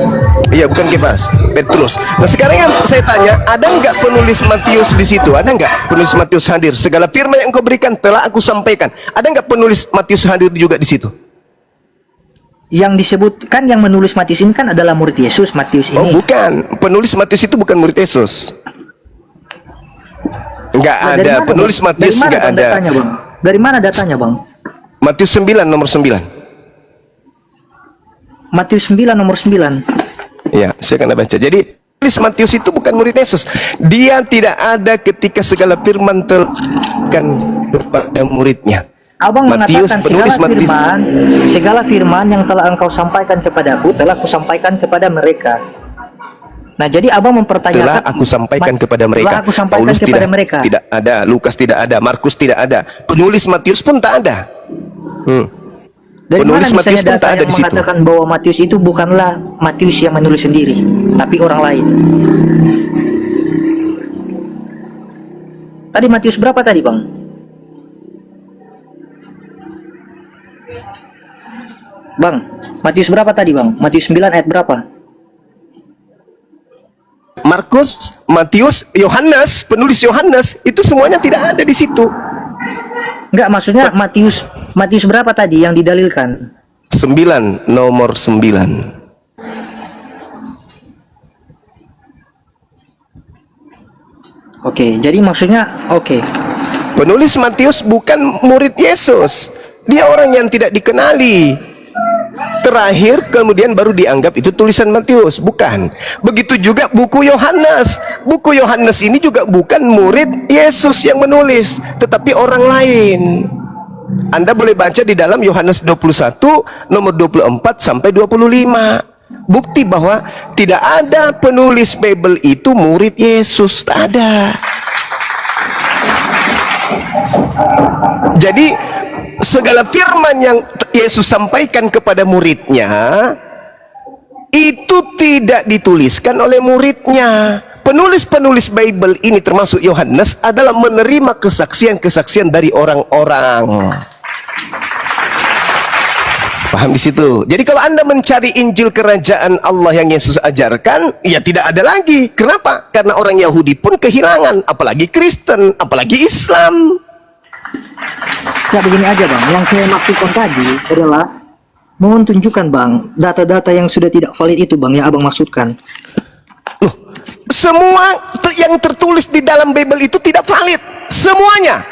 Iya, bukan Kepas, Petrus. Nah, sekarang yang saya tanya, ada nggak penulis Matius di situ? Ada nggak penulis Matius hadir? Segala firman yang engkau berikan telah aku sampaikan. Ada nggak penulis Matius hadir juga di situ? yang disebutkan yang menulis Matius ini kan adalah murid Yesus, Matius Oh ini. bukan, penulis Matius itu bukan murid Yesus. Enggak Nah, dari ada, mana, penulis Bang? Matius Dari mana, enggak Bang, ada. datanya, Bang? Dari mana datanya, Bang? Matius 9 nomor 9. Matius 9 nomor 9. Ya, saya akan baca. Jadi penulis Matius itu bukan murid Yesus. Dia tidak ada ketika segala firman terkan kepada muridnya. Abang Matius, mengatakan penulis Matius. segala firman yang telah engkau sampaikan kepadaku telah kusampaikan kepada mereka. Nah, jadi abang mempertanyakan Telah aku sampaikan kepada mereka. Telah aku sampaikan Paulus kepada tidak, mereka. tidak ada, Lukas tidak ada, Markus tidak ada, penulis Matius pun tak ada. Dari Penulis mana Matius misalnya pun data tak ada yang di situ. mengatakan bahwa Matius itu bukanlah Matius yang menulis sendiri, tapi orang lain? Tadi Matius berapa tadi, Bang? Bang, Matius berapa tadi, Bang? Matius 9 ayat berapa? Markus, Matius, Yohanes, penulis Yohanes itu semuanya tidak ada di situ. Enggak, maksudnya Matius berapa tadi yang didalilkan? 9, nomor 9. Oke, jadi maksudnya oke. Penulis Matius bukan murid Yesus. Dia orang yang tidak dikenali. Terakhir kemudian baru dianggap itu tulisan Matius, bukan. Begitu juga buku Yohanes. Buku Yohanes ini juga bukan murid Yesus yang menulis, tetapi orang lain. Anda boleh baca di dalam Yohanes 21 nomor 24 sampai 25. Bukti bahwa tidak ada penulis Bible itu murid Yesus, tak ada. Jadi segala firman yang Yesus sampaikan kepada muridnya itu tidak dituliskan oleh muridnya. Penulis-penulis Bible ini termasuk Yohanes adalah menerima kesaksian-kesaksian dari orang-orang. Paham di situ? Jadi kalau Anda mencari Injil kerajaan Allah yang Yesus ajarkan, ya tidak ada lagi. Kenapa? Karena orang Yahudi pun kehilangan, apalagi Kristen, apalagi Islam. Ya begini aja, Bang, yang saya maksudkan tadi adalah mohon tunjukkan, Bang, data-data yang sudah tidak valid itu, Bang, yang abang maksudkan. Loh, semua yang tertulis di dalam Bible itu tidak valid, semuanya.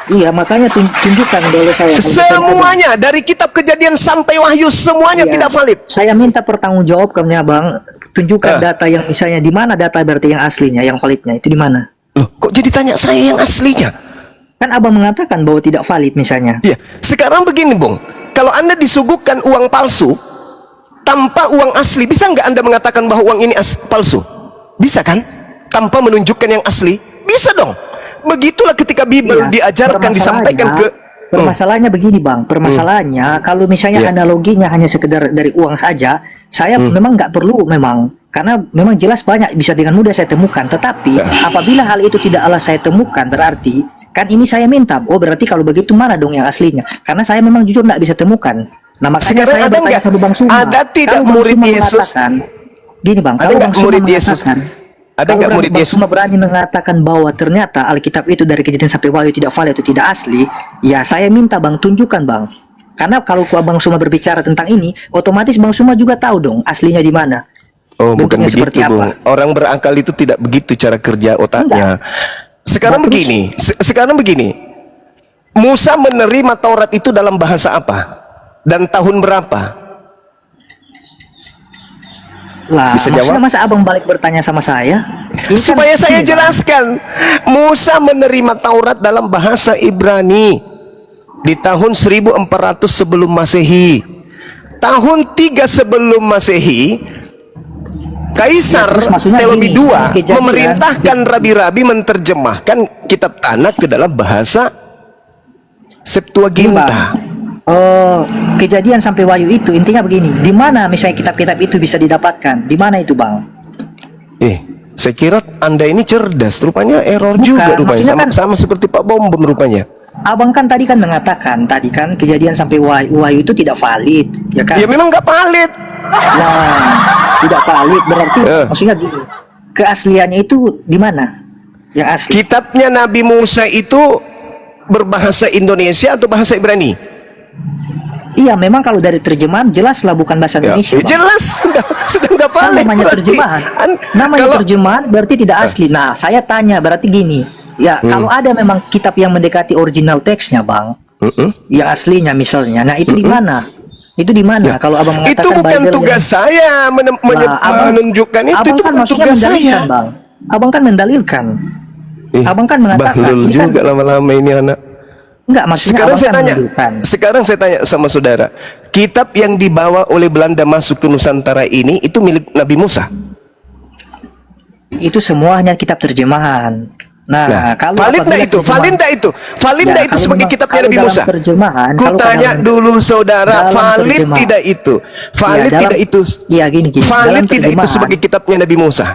Iya, makanya tunjukkan dulu saya. Semuanya dari kitab Kejadian sampai Wahyu semuanya Iya, tidak valid. saya minta pertanggungjawabannya, Bang. Tunjukkan data yang misalnya di mana data berarti yang aslinya, yang validnya itu di mana? Loh, kok jadi tanya saya yang aslinya? Kan abang mengatakan bahwa tidak valid misalnya. Ya, sekarang begini, Bung. Kalau Anda disuguhkan uang palsu tanpa uang asli, bisa nggak Anda mengatakan bahwa uang ini palsu? Bisa kan? Tanpa menunjukkan yang asli? Bisa dong. Begitulah ketika Bible Iya, diajarkan, disampaikan ke... Permasalahannya begini, Bang. Permasalahannya kalau misalnya Iya. analoginya hanya sekedar dari uang saja, saya memang nggak perlu memang. Karena memang jelas banyak bisa dengan mudah saya temukan. Tetapi apabila hal itu tidaklah saya temukan, berarti kan ini saya minta. Oh, berarti kalau begitu mana dong yang aslinya? Karena saya memang jujur nggak bisa temukan. Nah, makanya Sekarang saya ada bertanya nggak? sama Bang Suma. Ada tidak Kalau Bang murid Suma Yesus? mengatakan, gini, Bang, Ada kalau nggak Bang Suma murid Yesus? mengatakan, Ada nggak murid Bang Yesus? Suma berani mengatakan bahwa ternyata Alkitab itu dari Kejadian sampai Wahyu tidak valid atau tidak asli, ya saya minta, Bang, tunjukkan, Bang. Karena kalau Bang Suma berbicara tentang ini, otomatis Bang Suma juga tahu dong aslinya di mana. Oh, bukan Bentuknya begitu, seperti Bung. apa? Orang berakal itu tidak begitu cara kerja otaknya. Sekarang Nah, terus? begini, sekarang begini. Musa menerima Taurat itu dalam bahasa apa? Dan tahun berapa? Lah, Bisa maksudnya jawab? masa abang balik bertanya sama saya? Ini kan Supaya saya gini, Bang. jelaskan. Musa menerima Taurat dalam bahasa Ibrani di tahun 1400 sebelum Masehi. Tahun 3 sebelum Masehi, Kaisar Ya, terus maksudnya Ptolemy gini, II Kejadian- memerintahkan rabi-rabi menerjemahkan kitab Tanakh ke dalam bahasa Gini, Septuaginta. Bang. Oh, Kejadian sampai Wahyu itu intinya begini. Di mana misalnya kitab-kitab itu bisa didapatkan? Di mana itu, Bang? Saya kira Anda ini cerdas, rupanya error Bukan, juga rupanya. maksudnya Sama seperti Pak Bom rupanya. Abang kan tadi kan mengatakan Kejadian sampai Wahyu itu tidak valid, ya kan? Ya memang nggak valid. Nah, tidak valid berarti maksudnya gini. Keasliannya itu di mana? Yang asli. Kitabnya Nabi Musa itu berbahasa Indonesia atau bahasa Ibrani? Iya, memang kalau dari terjemahan jelaslah bukan bahasa Ya, Indonesia, Bang. jelas sudah nggak Kan valid namanya berarti. terjemahan. An- Namanya kalau terjemahan berarti tidak asli. Nah, saya tanya berarti gini. Ya, kalau ada memang kitab yang mendekati original teksnya, Bang, Mm-mm. yang aslinya misalnya. Nah, itu di mana? Itu di mana? Ya, Kalau Abang mengatakan itu bukan Bible tugas saya Abang menunjukkan itu kan bukan maksudnya tugas mendalilkan, saya. Bang. Abang kan mendalilkan. Abang kan mengatakan Bahlul ini kan juga lama-lama ini anak. enggak, maksudnya Sekarang Abang saya kan tanya, menunjukkan. sekarang saya tanya sama saudara, kitab yang dibawa oleh Belanda masuk ke Nusantara ini itu milik Nabi Musa. Itu semua hanya kitab terjemahan. Nah, kalau valid apabila nggak itu? terjemahan- Valid nggak itu? Valid Ya, nggak itu kalau sebagai memang- kitabnya kalau Nabi dalam Musa? terjemahan, Ku kalau tanya dalam- dulu saudara, dalam valid terjemahan. tidak itu? Valid dalam- tidak itu? Iya, gini. Valid Dalam tidak itu terjemahan- sebagai kitabnya Nabi Musa?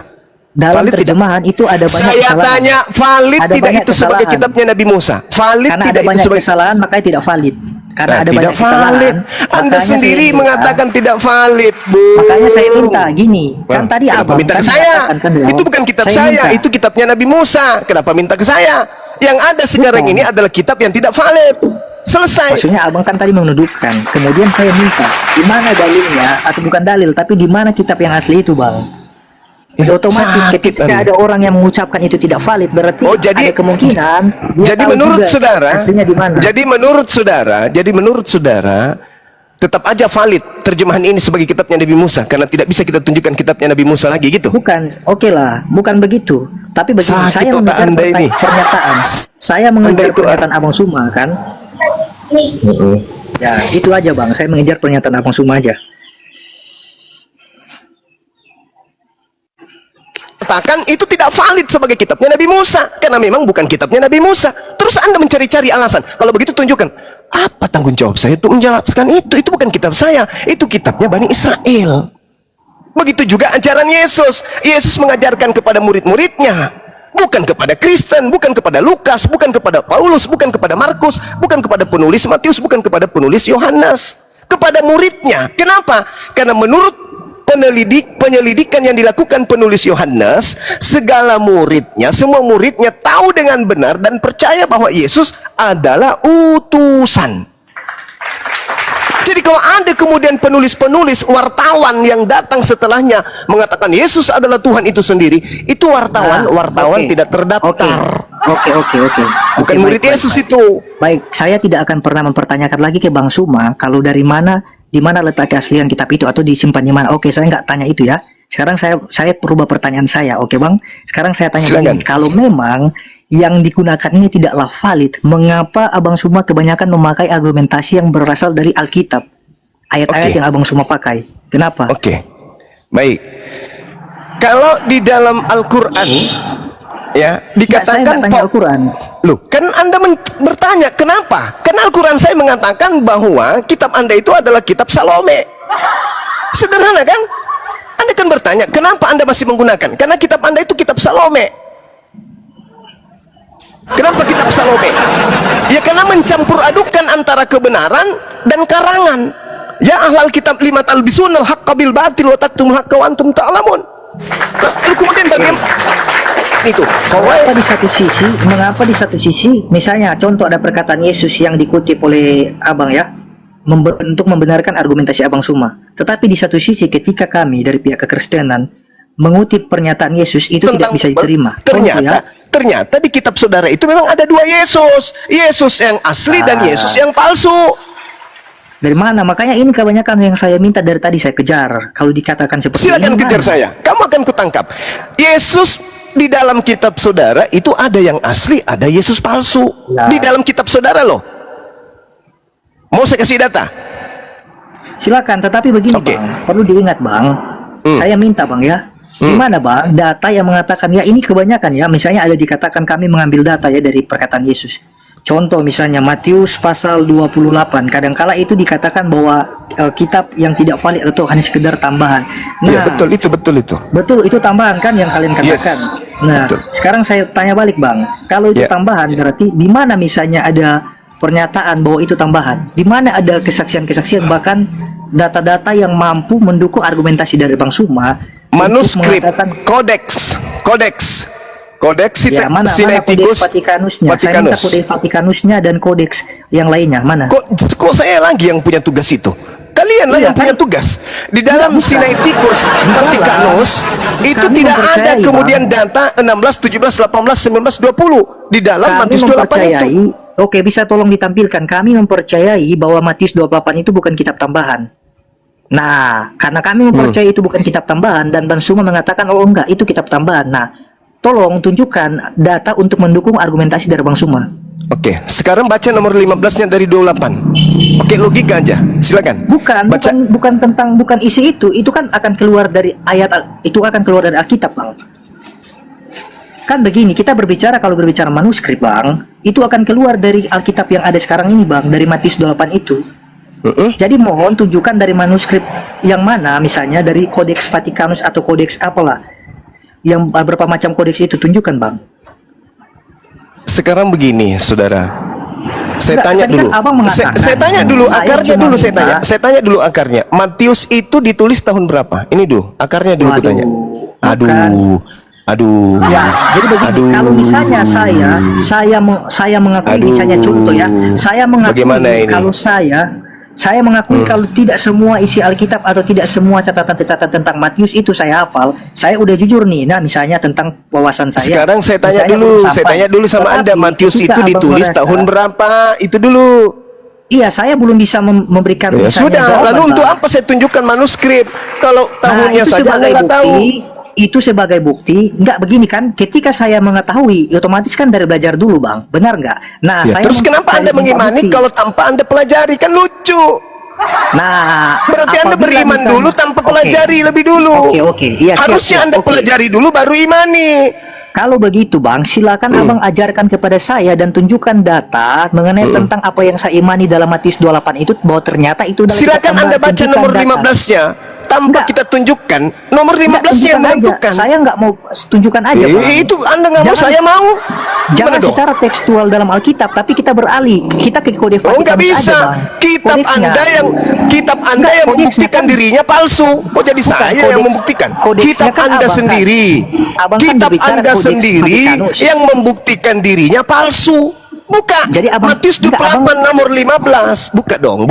Dalam Valid tidak? terjemahan itu ada banyak Saya kesalahan. tanya, valid Ada tidak banyak itu sebagai kesalahan. kitabnya Nabi Musa? Valid Karena tidak ada itu banyak sebagai kesalahan, makanya tidak valid. Karena Nah, ada tidak banyak kesalahan. valid. Anda makanya sendiri saya minta- mengatakan tidak valid, Bu. Makanya saya minta gini, kan Wah, tadi kenapa Abang minta kan ke saya? mengatakan kan bahwa Itu bukan kitab saya saya, minta. itu kitabnya Nabi Musa. Kenapa minta ke saya? Yang ada sekarang Bukan. ini adalah kitab yang tidak valid. Selesai. Maksudnya Abang kan tadi menuduhkan. Kemudian saya minta, di mana dalilnya atau bukan dalil, tapi di mana kitab yang asli itu, Bang? Ya, Otomatis sakit ketika Anda. ada orang yang mengucapkan itu tidak valid, berarti Oh, jadi- ada kemungkinan dia Jadi tahu menurut juga saudara, aslinya di mana. jadi menurut saudara tetap aja valid terjemahan ini sebagai kitabnya Nabi Musa karena tidak bisa kita tunjukkan kitabnya Nabi Musa lagi gitu. Bukan, oke lah, bukan begitu. Tapi begini, Sakit saya otak mengejar Anda ini. pernyataan. Saya mengejar itu- pernyataan Abang Suma kan. Ya, itu aja Bang. Saya mengejar pernyataan Abang Suma aja. Katakan itu tidak valid sebagai kitabnya Nabi Musa karena memang bukan kitabnya Nabi Musa. Terus Anda mencari-cari alasan. Kalau begitu tunjukkan apa tanggung jawab saya untuk menjelaskan itu. Itu bukan kitab saya, itu kitabnya Bani Israel. Begitu juga ajaran Yesus. Yesus mengajarkan kepada murid-muridnya, bukan kepada Kristen, bukan kepada Lukas, bukan kepada Paulus, bukan kepada Markus, bukan kepada penulis Matius, bukan kepada penulis Yohanes, kepada muridnya. Kenapa? Karena menurut penyelidikan yang dilakukan penulis Yohanes, segala muridnya, semua muridnya tahu dengan benar dan percaya bahwa Yesus adalah utusan. Jadi kalau ada kemudian penulis-penulis wartawan yang datang setelahnya mengatakan Yesus adalah Tuhan itu sendiri, itu wartawan Oke. tidak terdaftar. Oke. Bukan Oke, murid baik, Yesus baik. itu. Baik, saya tidak akan pernah mempertanyakan lagi ke Bang Suma kalau di mana letak keaslian kitab itu atau disimpan di mana. Oke, saya nggak tanya itu ya. Sekarang saya berubah pertanyaan saya. Oke, Bang. Sekarang saya tanya Silakan. begini, kalau memang yang digunakan ini tidaklah valid, mengapa Abang Suma kebanyakan memakai argumentasi yang berasal dari Alkitab? Ayat-ayat Oke. yang Abang Suma pakai. Kenapa? Oke. Baik. Kalau di dalam Al-Qur'an ya Saya dikatakan nggak tanya Al-Quran. Loh, kan Anda bertanya kenapa? Karena Al-Quran saya mengatakan bahwa kitab Anda itu adalah kitab Salome. Sederhana kan? Anda kan bertanya, kenapa Anda masih menggunakan? Karena kitab Anda itu kitab Salome. Kenapa kitab Salome? Ya karena mencampur adukan antara kebenaran dan karangan. Ya ahlal kitab lima talbisunal haqqa bil batil wa taktumul haqqa wa antum ta'lamun. Lalu kemudian bagaimana? Itu. Mengapa di satu sisi misalnya contoh ada perkataan Yesus yang dikutip oleh Abang ya untuk membenarkan argumentasi Abang Suma, tetapi di satu sisi ketika kami dari pihak kekristenan mengutip pernyataan Yesus itu tidak bisa diterima. Ternyata di kitab saudara itu memang ada dua Yesus, Yesus yang asli dan Yesus yang palsu. Dari mana? Makanya ini kebanyakan yang saya minta dari tadi saya kejar. Kalau dikatakan seperti Silakan ini, kejar mana? saya, kamu akan kutangkap. Yesus di dalam kitab saudara itu ada yang asli, ada Yesus palsu. Ya. Di dalam kitab saudara loh. Mau saya kasih data? Silakan, tetapi begini Oke. Bang, perlu diingat Bang. Saya minta Bang ya. Gimana Bang data yang mengatakan ya ini kebanyakan ya, misalnya ada dikatakan kami mengambil data ya dari perkataan Yesus. Contoh misalnya Matius pasal 28, kadangkala itu dikatakan bahwa kitab yang tidak valid atau hanya sekedar tambahan. Nah, Iya, betul itu. betul itu tambahan kan yang kalian katakan. Yes, Nah, betul. sekarang saya tanya balik Bang, kalau itu Ya. tambahan berarti di mana misalnya ada pernyataan bahwa itu tambahan? Di mana ada kesaksian-kesaksian bahkan data-data yang mampu mendukung argumentasi dari Bang Suma untuk Manuskrip, mengatakan kodeks Kodeks Ya, mana kodeks Sinaiticus Vatikanusnya? Saya minta Vatikanus. kodeks Vatikanusnya dan kodeks yang lainnya mana? Kok saya lagi yang punya tugas itu? Kalian lah Iya, yang punya kan? tugas. Di dalam Bukan. Sinaiticus Vatikanus itu Kami tidak ada mempercayai, kemudian Bang. data 16, 17, 18, 19, 20 di dalam Kami Matius 28 itu. mempercayai, oke bisa tolong ditampilkan. Kami mempercayai bahwa Matius 28 itu bukan kitab tambahan. Nah, karena kami mempercayai itu bukan kitab tambahan dan Bang Suma mengatakan oh enggak itu kitab tambahan. Nah, tolong tunjukkan data untuk mendukung argumentasi dari Bang Suma. Oke, sekarang baca nomor 15-nya dari 28. Oke, logika aja. Silakan. Baca. Bukan isi itu kan akan keluar dari itu akan keluar dari Alkitab, Bang. Kan begini, kita kalau berbicara manuskrip, Bang, itu akan keluar dari Alkitab yang ada sekarang ini, Bang, dari Matius 28 itu. Jadi mohon tunjukkan dari manuskrip yang mana, misalnya dari Kodeks Vatikanus atau Kodeks apalah. Yang beberapa macam kodeks itu tunjukkan, Bang. Sekarang begini, saudara. Saya Enggak, tanya tadi dulu. kan Abang mengatakan, Saya tanya dulu saya akarnya cuma dulu. minta- Saya tanya dulu akarnya. Matius itu ditulis tahun berapa? Ini dulu akarnya dulu Waduh, kutanya. bukan. Aduh. Ya, jadi begini, kalau misalnya saya mengakui, Aduh. misalnya contoh ya, saya mengakui Bagaimana ini? kalau saya mengakui kalau tidak semua isi Alkitab atau tidak semua catatan-catatan tentang Matius itu saya hafal, saya udah jujur nih. Nah, misalnya tentang wawasan saya. Sekarang saya tanya misalnya dulu. belum Saya sampai. tanya dulu sama Tetapi Anda. Matius ketika itu Abang ditulis merasa- tahun berapa? Itu dulu. Iya, saya belum bisa memberikan Ya misalnya sudah. jawaban, Lalu untuk Bang. apa saya tunjukkan manuskrip? Kalau tahunnya itu saja Anda sebagai nggak tahu. itu sebagai bukti, nggak begini kan? Ketika saya mengetahui, otomatis kan dari belajar dulu, Bang. Benar nggak? Nah, Ya, saya terus kenapa Anda minta mengimani bukti. kalau tanpa Anda pelajari? Kan lucu. Nah, Berarti Anda apabila beriman misalnya- dulu tanpa Oke. pelajari lebih dulu. Oke. Iya, siap, Harusnya siap. Anda Oke. pelajari dulu baru imani. Kalau begitu, Bang, silakan Abang ajarkan kepada saya dan tunjukkan data mengenai tentang apa yang saya imani dalam Matius 28 itu, bahwa ternyata itu adalah Silakan kitab Anda tambahan. baca Tunjukkan nomor data. 15-nya. Tanpa Enggak. kita tunjukkan, nomor 15-nya yang Enggak, tunjukkan menentukan. aja. Saya nggak mau tunjukkan aja, Bang. Itu Anda nggak mau, Jangan- saya mau. Jangan Gimana dong? secara tekstual dalam Alkitab, tapi kita beralih. Kita ke kode Oh, nggak Vatikanus bisa. aja, Bang. Kitab Kodeksnya. Anda yang Enggak, kodeksnya membuktikan kan- dirinya palsu. Kok jadi Bukan, saya yang kodeks- membuktikan? kodeksnya Kitab kan Anda Abang kan- sendiri. Abang kan Kitab berbicara Anda kodeks sendiri Vatikanus. yang membuktikan dirinya palsu. Buka. Jadi Abang- Matius enggak, 28 nomor 15. Buka dong.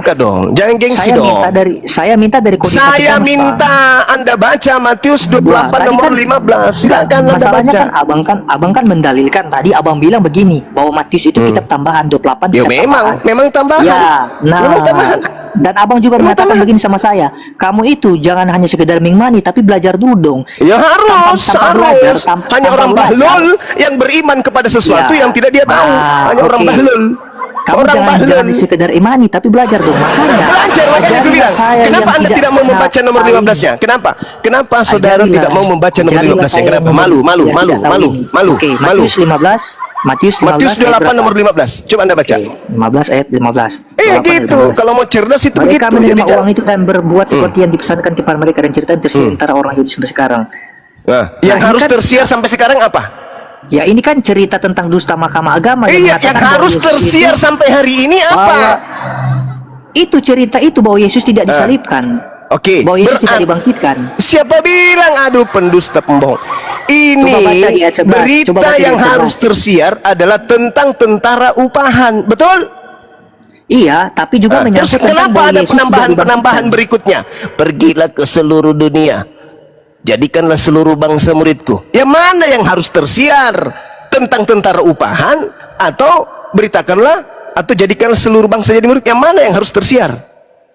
Jangan gengsi dong. Saya minta dari kode Saya Vatikanus, minta Bang. Anda baca Matius Wah, 28 tadi nomor kan- 15. Silakan Anda Masalahnya baca. kan abang kan mendalilkan tadi abang bilang begini bahwa Matius itu kitab tambahan 28 Ya kitab tambahan. memang tambahan. Ya, nah, Memang tambahan. dan abang juga Memang mengatakan tambahan. begini sama saya, kamu itu jangan hanya sekedar mengimani tapi belajar dulu dong. Ya harus, Tanpa belajar, harus. tanpa Hanya orang belajar. bahlul yang beriman kepada sesuatu Ya. yang tidak dia tahu. Nah, Hanya orang oke. bahlul. Kamu Orang jangan bahlul. sekedar imani tapi belajar dong. Belajar, makanya aku bilang. Kenapa Anda tidak mau membaca nomor 15-nya? Kenapa? Kenapa saudara tidak mau membaca nomor 15-nya? Kenapa? Malu. Oke, Matius 15. Matius 28 nomor 15. Coba Anda baca. 15 ayat 15. 28 ayat Gitu. 15. Kalau mau cerdas itu Mereka begitu. menerima Jadi uang itu dan berbuat seperti yang dipesankan kepada mereka dan cerita yang tersiar antara orang Yahudi sampai sekarang. Nah, yang Nah, ini harus kan- tersiar sampai sekarang apa? Ya ini kan cerita tentang dusta Mahkamah Agama Iya, yang mengatakan bahwa harus Yesus tersiar itu- sampai hari ini apa? bahwa- itu cerita itu bahwa Yesus tidak disalibkan. Oke, Bahwa Yesus tidak berarti- dibangkitkan. Siapa bilang aduh pendusta pembohong? Ini Coba baca di ayat 11, coba berita baca di yang ayat 11. harus tersiar adalah tentang tentara upahan, betul? Iya, tapi juga Terus menyangkut tentang kenapa bahwa ada Yesus penambahan-penambahan tidak berikutnya? Pergilah ke seluruh dunia, jadikanlah seluruh bangsa muridku. Yang mana yang harus tersiar? Tentang tentara upahan atau beritakanlah atau jadikanlah seluruh bangsa jadi murid? Yang mana yang harus tersiar?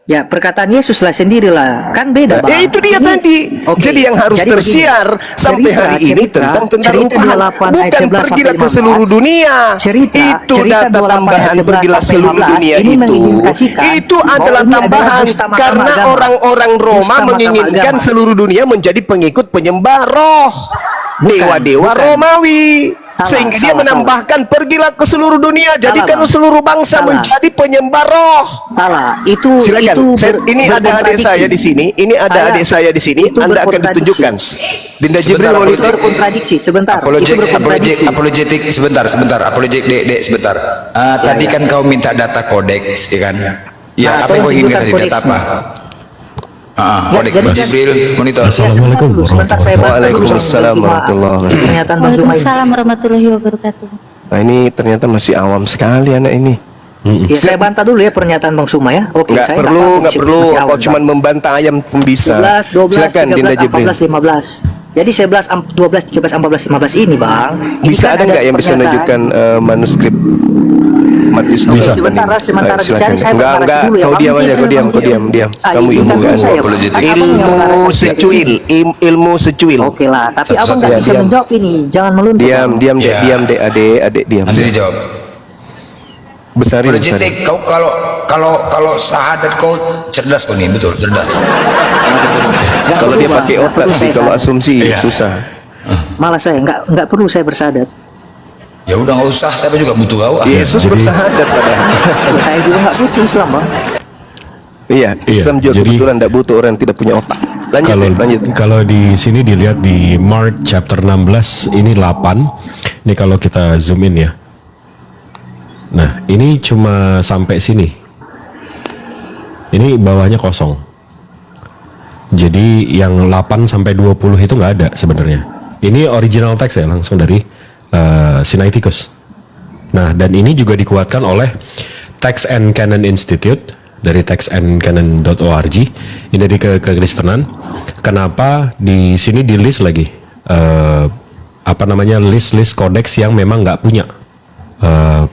Ya, perkataan Yesus lah sendirilah. Kan beda, Bang. Ya itu dia tadi. Oke. Jadi yang harus Jadi tersiar begini, sampai hari ini tentang tentara upahan. 28 ayat Bukan 11 pergilah sampai ke seluruh 15. dunia. Cerita Itu 28 data ayat tambahan 11 pergilah sampai seluruh 15 dunia ini itu. mengindikasikan Itu bahwa adalah ini adalah tambahan dusta Mahkamah karena Agama. orang-orang Roma Dusta Mahkamah menginginkan Agama. seluruh dunia menjadi pengikut penyembah roh. Dewa-dewa bukan. Romawi. Salah, Sehingga dia salah, menambahkan pergilah ke seluruh dunia, jadikan Bang. seluruh bangsa Salah. menjadi penyembah roh. Salah. Itu Silakan. itu Ini ada adik saya di sini. Ini ada adik saya di sini. Itu Anda akan berkontradiksi. ditunjukkan. Dinda Jibril Sebentar, mau Itu berkontradiksi. Sebentar. Itu berkontradiksi. Apologetik sebentar, apologetik dek sebentar. Tadi kan kau minta data kodeks, ya kan? Ya, Nah, apa yang kau tolong inginkan tunjukkan tadi? Data apa? kodeksnya. Kodeks jadi Bang kan- Jibril monitor. Assalamualaikum Sebentar saya bantah dulu, Bang. Waalaikumsalam warahmatullahi wabarakatuh. Pernyataan Bang Zuma ini. Waalaikumsalam warahmatullahi wabarakatuh. Nah, ini ternyata masih awam sekali anak ini. Ya, saya bantah dulu ya pernyataan Bang Suma ya. Oke, Nggak saya perlu, tahu nggak masih- perlu. masih Kau awam, cuma Bang. membantah ayam pun bisa. 11, 12, Silakan 13, Dinda Jibril. 14, 15. Jadi 11, 12, 13, 14, 15 ini Bang. ini Bisa kan ada nggak yang bisa pernyataan. menunjukkan manuskrip Matius Bisa. 28 ini? Sementara Silakan. dicari, saya Enggak, bernarasi dulu ya, kau Bang. diam aja, Jibril, kau diam. Ah, Kamu izinkan ilmu dulu kan? saya, Bang. Apologetik. Abang yang Ilmu mengarahkan secuil, ilmu secuil. Oke lah, tapi Satu-satu abang nggak ya, bisa diam. menjawab ini. Jangan meluntur. Diam, Bang. diam dek, Ya. diam dek, adik diam. Nanti dijawab. Besarin, besarin. Apologetik, kau kalau syahadat kau cerdas kau nih, betul cerdas. Nggak Kalau perlu, dia Bang. pakai Nggak otak perlu sih, saya kalau sadar. asumsi Iya. susah. Malah saya nggak perlu saya bersadat. Ya udah nggak usah, saya juga butuh kau. Yesus jadi- bersahadat padahal. Saya juga nggak butuh Islam, Bang. Iya, Islam juga jadi- kebetulan tidak butuh orang yang tidak punya otak. Lanjut, Kalau Dek, lanjut. kalau di sini dilihat di Mark chapter 16 ini 8. Ini kalau kita zoom in ya. Nah, ini cuma sampai sini. Ini bawahnya kosong. Jadi yang 8 sampai 20 itu nggak ada sebenarnya. Ini original text ya, langsung dari Sinaiticus. Nah, dan ini juga dikuatkan oleh Text and Canon Institute dari textandcanon.org. Ini dari kekristenan. Kenapa di sini di list lagi apa namanya list kodeks yang memang nggak punya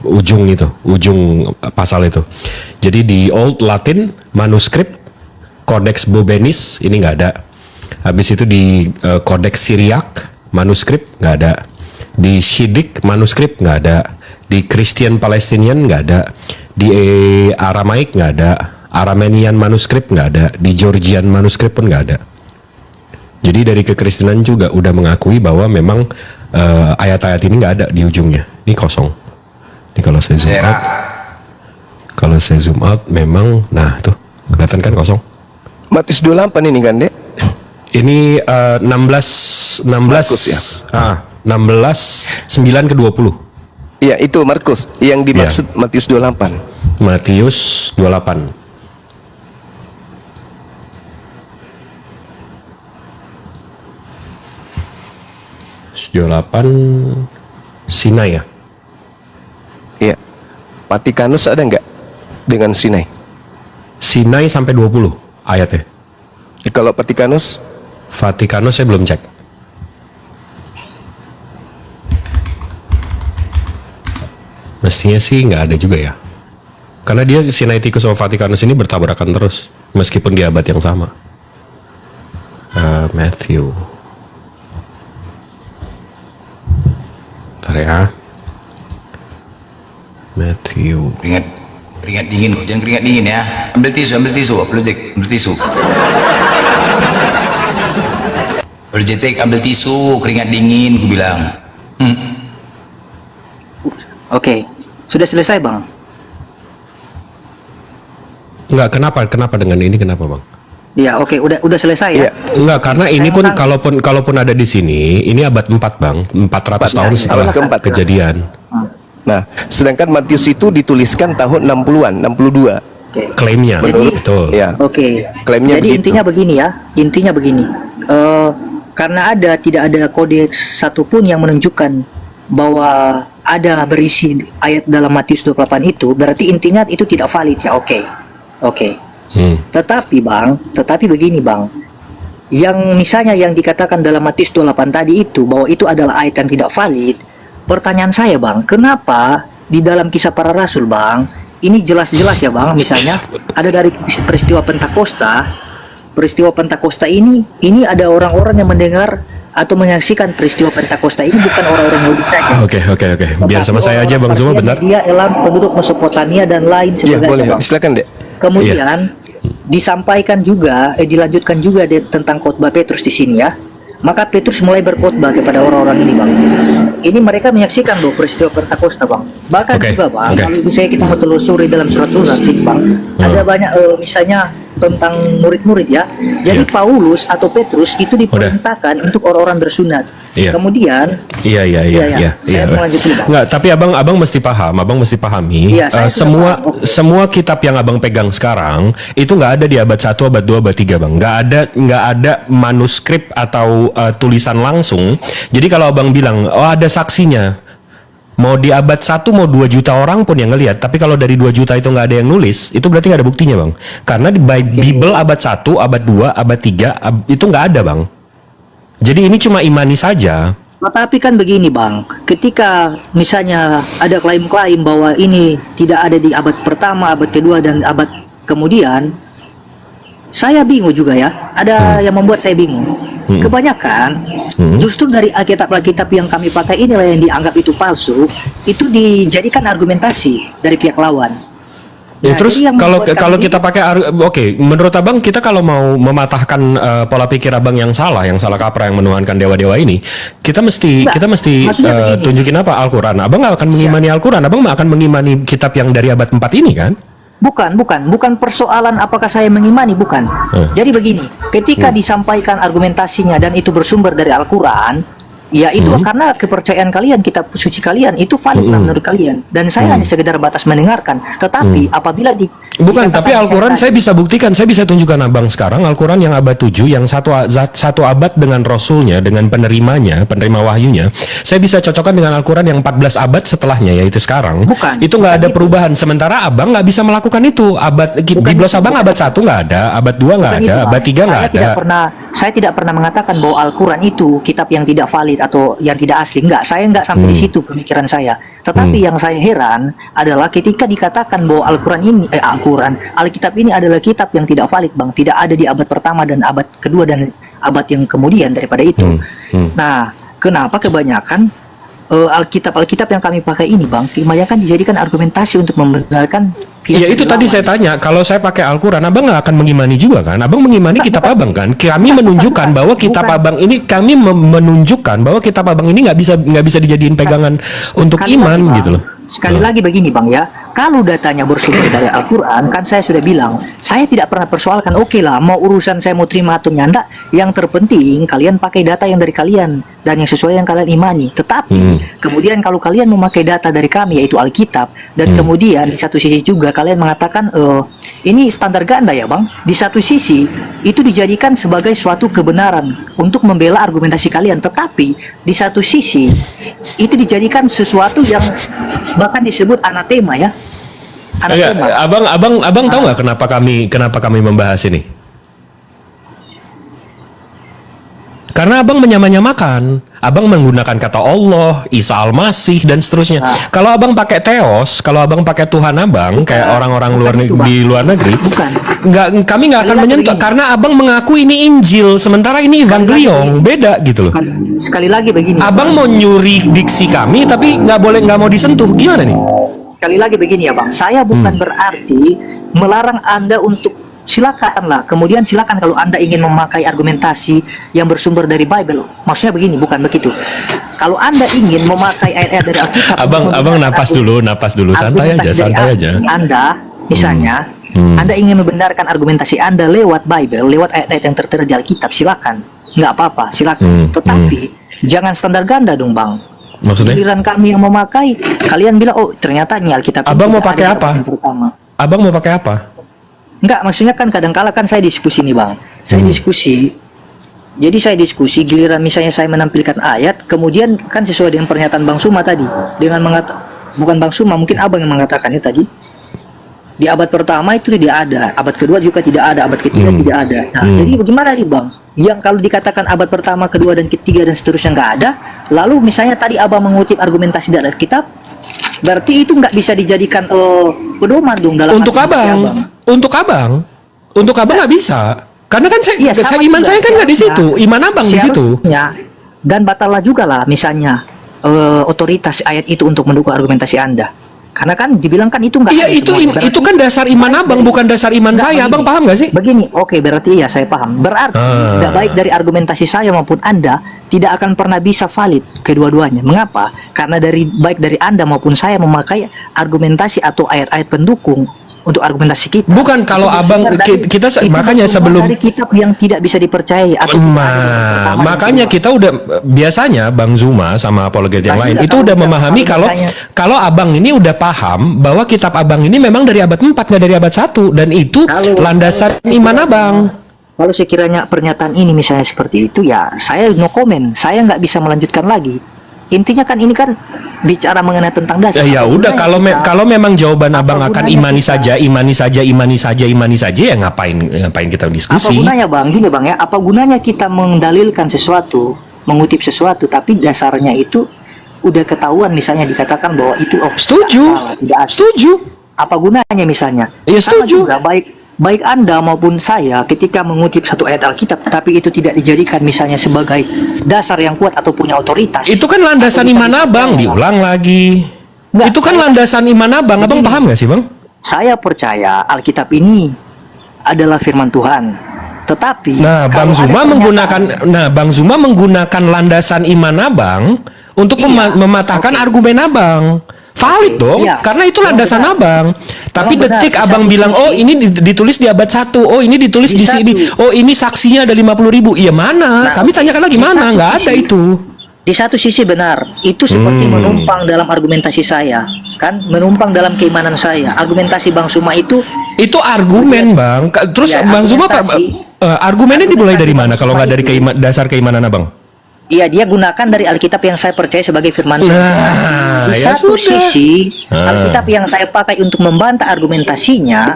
ujung pasal itu. Jadi di Old Latin manuskrip Codex Bobenis ini nggak ada. Habis itu di Codex Syriac manuskrip nggak ada. Di Shiddiq manuskrip nggak ada. Di Christian Palestinian nggak ada. Di Aramaik nggak ada. Aramenian manuskrip nggak ada. Di Georgian manuskrip pun nggak ada. Jadi dari kekristenan juga udah mengakui bahwa memang ayat-ayat ini nggak ada di ujungnya. Ini kosong. Ini kalau saya zoom out, kalau saya zoom out memang, nah tuh kelihatan kan kosong. Matius 28 ini kan, Dek? Ini 16 Markus ya? 16 9 ke 20. Iya, itu Markus yang dimaksud Matius 28. Matius 28. Matius 28 Sinai ya. Iya. Vatikanus ada nggak dengan Sinai? Sinai sampai 20 ayatnya. Kalau Vatikanus, Vatikanus saya belum cek. Mestinya sih nggak ada juga ya. Karena dia Sinaiticus sama Vatikanus ini bertabrakan terus meskipun di abad yang sama. Matthew. Bentar ya. Matthew. Keringat dingin kok, jangan keringat dingin ya. Ambil tisu, apologetik, ambil tisu. Apologetik, ambil tisu, keringat dingin, ku bilang. Oke, sudah selesai, Bang. Enggak, kenapa dengan ini kenapa, Bang? Iya, oke, udah selesai ya. Iya. Enggak, karena ini pun Saya kalaupun ada di sini, ini abad 4, Bang. 400 tahun Abad setelah keempat. kejadian. nah, sedangkan Matius itu dituliskan tahun 60-an, 62. Oke. Klaimnya, Jadi- betul. Ya. Oke. Klaimnya Jadi begitu. intinya begini ya. Intinya begini. Karena tidak ada kodeks satupun yang menunjukkan bahwa ada berisi ayat dalam Matius 28 itu, berarti intinya itu tidak valid ya. Oke. Tetapi begini, Bang. Yang misalnya yang dikatakan dalam Matius 28 tadi itu bahwa itu adalah ayat yang tidak valid. Pertanyaan saya, Bang, kenapa di dalam Kisah Para Rasul, Bang, ini jelas-jelas ya, Bang, misalnya ada dari peristiwa Pentakosta ini ada orang-orang yang mendengar atau menyaksikan peristiwa Pentakosta ini bukan orang-orang Yahudi saja. Oke. Biar sama saya aja, Bang Zuma, bentar. Dia Elam, penduduk Mesopotamia dan lain Iya, sebagainya, boleh. Bang. Silakan, Dek. Kemudian disampaikan juga, dilanjutkan juga tentang khotbah Petrus di sini ya. Maka Petrus mulai berkhotbah kepada orang-orang ini, Bang. Ini mereka menyaksikan loh peristiwa Pentakosta, Bang. Bahkan Oke, juga, Bang, oke. kalau misalnya kita mau telusuri dalam surat Tuhan sini, Bang, ada banyak misalnya tentang murid-murid ya. Jadi Iya. Paulus atau Petrus itu diperintahkan untuk orang-orang bersunat. Iya. Kemudian Iya. Saya mau lanjut dulu, Bang. Nggak, tapi abang mesti pahami. Iya, saya sudah semua paham. Oke. semua kitab yang abang pegang sekarang itu nggak ada di abad 1, abad 2, abad 3, bang. Nggak ada manuskrip atau tulisan langsung. Jadi kalau abang bilang, oh ada saksinya, mau di abad 1 mau 2 juta orang pun yang ngelihat, tapi kalau dari 2 juta itu nggak ada yang nulis, itu berarti nggak ada buktinya, bang. Karena di Bible abad 1, abad 2, abad 3 itu nggak ada, bang. Jadi ini cuma imani saja. Tetapi kan begini Bang, ketika misalnya ada klaim-klaim bahwa ini tidak ada di abad pertama, abad kedua, dan abad kemudian, saya bingung juga ya, ada yang membuat saya bingung. Kebanyakan, justru dari Alkitab-Alkitab yang kami pakai inilah yang dianggap itu palsu, itu dijadikan argumentasi dari pihak lawan. Ya, Nah, terus jadi yang kalau membuat kalau kami kita pakai oke, menurut abang kita kalau mau mematahkan pola pikir abang yang salah kaprah yang menuhankan dewa-dewa ini, kita mesti Enggak, maksudnya begini. tunjukin apa? Al-Quran. Abang nggak akan mengimani Al-Quran, abang nggak akan mengimani kitab yang dari abad 4 ini kan? Bukan persoalan apakah saya mengimani, bukan. Jadi begini, ketika disampaikan argumentasinya dan itu bersumber dari Al-Quran, ya itu karena kepercayaan kalian, kitab suci kalian itu valid lah menurut kalian. Dan saya hanya sekedar batas mendengarkan. Tetapi apabila Bukan, tapi dikatakan Al-Quran tadi- saya bisa buktikan, saya bisa tunjukkan abang sekarang Al-Quran yang abad 7, yang satu abad dengan Rasulnya, dengan penerima wahyunya, saya bisa cocokkan dengan Al-Quran yang 14 abad setelahnya, yaitu sekarang. Bukan, itu nggak ada bukan itu. perubahan. Sementara abang nggak bisa melakukan itu. Biblos abang abad 1 nggak ada, abad 2 nggak Bukan ada, itu, Bang. abad 3 nggak ada. Saya tidak pernah mengatakan bahwa Al-Quran itu kitab yang tidak valid atau yang tidak asli. Enggak, saya enggak sampai di situ pemikiran saya. Tetapi yang saya heran adalah ketika dikatakan bahwa Alkitab ini adalah kitab yang tidak valid, Bang. Tidak ada di abad pertama dan abad kedua dan abad yang kemudian daripada itu. Nah, kenapa kebanyakan Alkitab yang kami pakai ini, Bang, kebanyakan dijadikan argumentasi untuk membenarkan pihak Iya, itu yang tadi lawan. saya tanya, kalau saya pakai Al-Quran, abang nggak akan mengimani juga kan? Abang mengimani kitab abang kan? Kami menunjukkan bahwa kitab bukan. abang ini, kami menunjukkan bahwa kitab abang ini nggak bisa dijadiin pegangan untuk Sekali iman lagi, Bang, gitu loh. Sekali lagi begini Bang ya, kalau datanya bersumber dari Al-Quran, kan saya sudah bilang, saya tidak pernah persoalkan, oke lah, mau urusan saya mau terima atau nyanda, yang terpenting kalian pakai data yang dari kalian, dan yang sesuai yang kalian imani. Tetapi, kemudian kalau kalian memakai data dari kami, yaitu Alkitab, dan kemudian di satu sisi juga kalian mengatakan, ini standar ganda ya Bang, di satu sisi, itu dijadikan sebagai suatu kebenaran untuk membela argumentasi kalian, tetapi di satu sisi, itu dijadikan sesuatu yang bahkan disebut anatema ya. Iya, Anatema. abang tahu nggak kenapa kami membahas ini? Karena abang menyamakan, abang menggunakan kata Allah, Isa Al-Masih dan seterusnya. Kalau abang pakai teos, kalau abang pakai Tuhan abang, kayak orang-orang bukan itu, Bang. di luar negeri, Bukan. kami nggak akan Sekali lagi menyentuh begini. karena abang mengaku ini Injil, sementara ini Evangelion, beda gitu loh. Sekali lagi begini. Abang mau nyuri diksi kami, tapi nggak mau disentuh, gimana nih? Sekali lagi begini ya Bang. Saya bukan berarti melarang Anda untuk silakanlah. Kemudian silakan kalau Anda ingin memakai argumentasi yang bersumber dari Bible. Maksudnya begini, bukan begitu. Kalau Anda ingin memakai ayat-ayat dari Alkitab, Abang napas dulu, santai aja, argumentasi dari santai aja. Anda, misalnya, Anda ingin membenarkan argumentasi Anda lewat Bible, lewat ayat-ayat yang tertera di Alkitab, silakan. Nggak apa-apa, silakan. Tetapi, jangan standar ganda dong, Bang. Maksudnya? Giliran kami yang memakai, kalian bilang, oh ternyata ini Alkitab. Abang ini mau tidak pakai ada apa? yang pertama. Abang mau pakai apa? Enggak, maksudnya kan kadang-kala kan saya diskusi nih Bang. Saya diskusi. Jadi saya diskusi, giliran misalnya saya menampilkan ayat, kemudian kan sesuai dengan pernyataan Bang Suma tadi, dengan bukan Bang Suma, mungkin Abang yang mengatakannya tadi. Di abad pertama itu tidak ada, abad kedua juga tidak ada, abad ketiga tidak ada. Nah, jadi bagaimana nih Bang? Yang kalau dikatakan abad pertama, kedua, dan ketiga dan seterusnya nggak ada, lalu misalnya tadi Abang mengutip argumentasi dari Alkitab, berarti itu nggak bisa dijadikan pedoman dong dalam Untuk argumentasi abang nggak bisa. Karena kan Iya, sama iman juga. saya kan nggak di situ, iman abang di situ. Seharusnya, dan batallah juga lah misalnya otoritas ayat itu untuk mendukung argumentasi Anda. Karena kan dibilang kan itu nggak Iya, ada semuanya. Berarti itu kan dasar iman abang, bukan dasar iman Nggak, saya. begini. Abang paham nggak sih? Begini, oke, berarti iya saya paham. Berarti tidak baik dari argumentasi saya maupun Anda tidak akan pernah bisa valid kedua-duanya. Mengapa? Karena baik dari Anda maupun saya memakai argumentasi atau ayat-ayat pendukung untuk argumentasi kita. Bukan, kalau Itu abang bersumber dari- kita itu makanya bersumber sebelum dari kitab yang tidak bisa dipercayai atau tidak ada di pertama makanya dan kedua. kita udah biasanya Bang Zuma sama apologet yang Saya lain nggak itu tahu udah kalau memahami kalau misalnya- abang ini udah paham bahwa kitab abang ini memang dari abad 4 nggak dari abad 1 dan itu landasan iman abang. Kalau sekiranya pernyataan ini misalnya seperti itu, ya saya no comment, saya nggak bisa melanjutkan lagi. Intinya kan ini kan bicara mengenai tentang dasar. Ya Apa udah, gunanya kita- kalau memang jawaban apa abang akan gunanya imani kita- saja, imani saja ya ngapain kita Apa diskusi? gunanya bang? Gini bang ya, apa gunanya kita mendalilkan sesuatu, mengutip sesuatu, tapi dasarnya itu udah ketahuan misalnya dikatakan bahwa itu Setuju, tidak salah, tidak asli. setuju. Apa gunanya misalnya? Ya, Sama setuju. juga, baik Anda maupun saya ketika mengutip satu ayat Alkitab, tapi itu tidak dijadikan misalnya sebagai dasar yang kuat atau punya otoritas. Itu kan landasan Atau bisa iman abang, dipercaya. diulang lagi. Nggak, Itu kan saya- landasan iman abang, abang Begini. paham nggak sih bang? Saya percaya Alkitab ini adalah firman Tuhan. Tetapi Nah, kalau ada Bang Zuma menggunakan landasan iman abang untuk Iya, mematahkan oke. argumen abang. Valid Oke, dong, iya. karena itu Memang landasan benar. abang. Tapi Memang benar, detik di abang satu bilang, sisi- oh ini ditulis di abad 1, oh ini ditulis Di di sini, satu. oh ini saksinya ada 50.000. Iya mana? Nah, Kami oke. tanyakan lagi Di mana? satu Nggak ada sisi- itu. Di satu sisi benar, itu seperti menumpang dalam argumentasi saya, kan? Menumpang dalam keimanan saya. Argumentasi Bang Suma itu Itu argumen bang. Terus Ya, Bang Zuma argumentasi- argumennya dimulai dari mana? argumentasi Kalau nggak dari itu- dasar keimanan abang? iya, dia gunakan dari Alkitab yang saya percaya sebagai firman Tuhan. Nah, Di ya satu sudah. sisi, Ah. Alkitab yang saya pakai untuk membantah argumentasinya,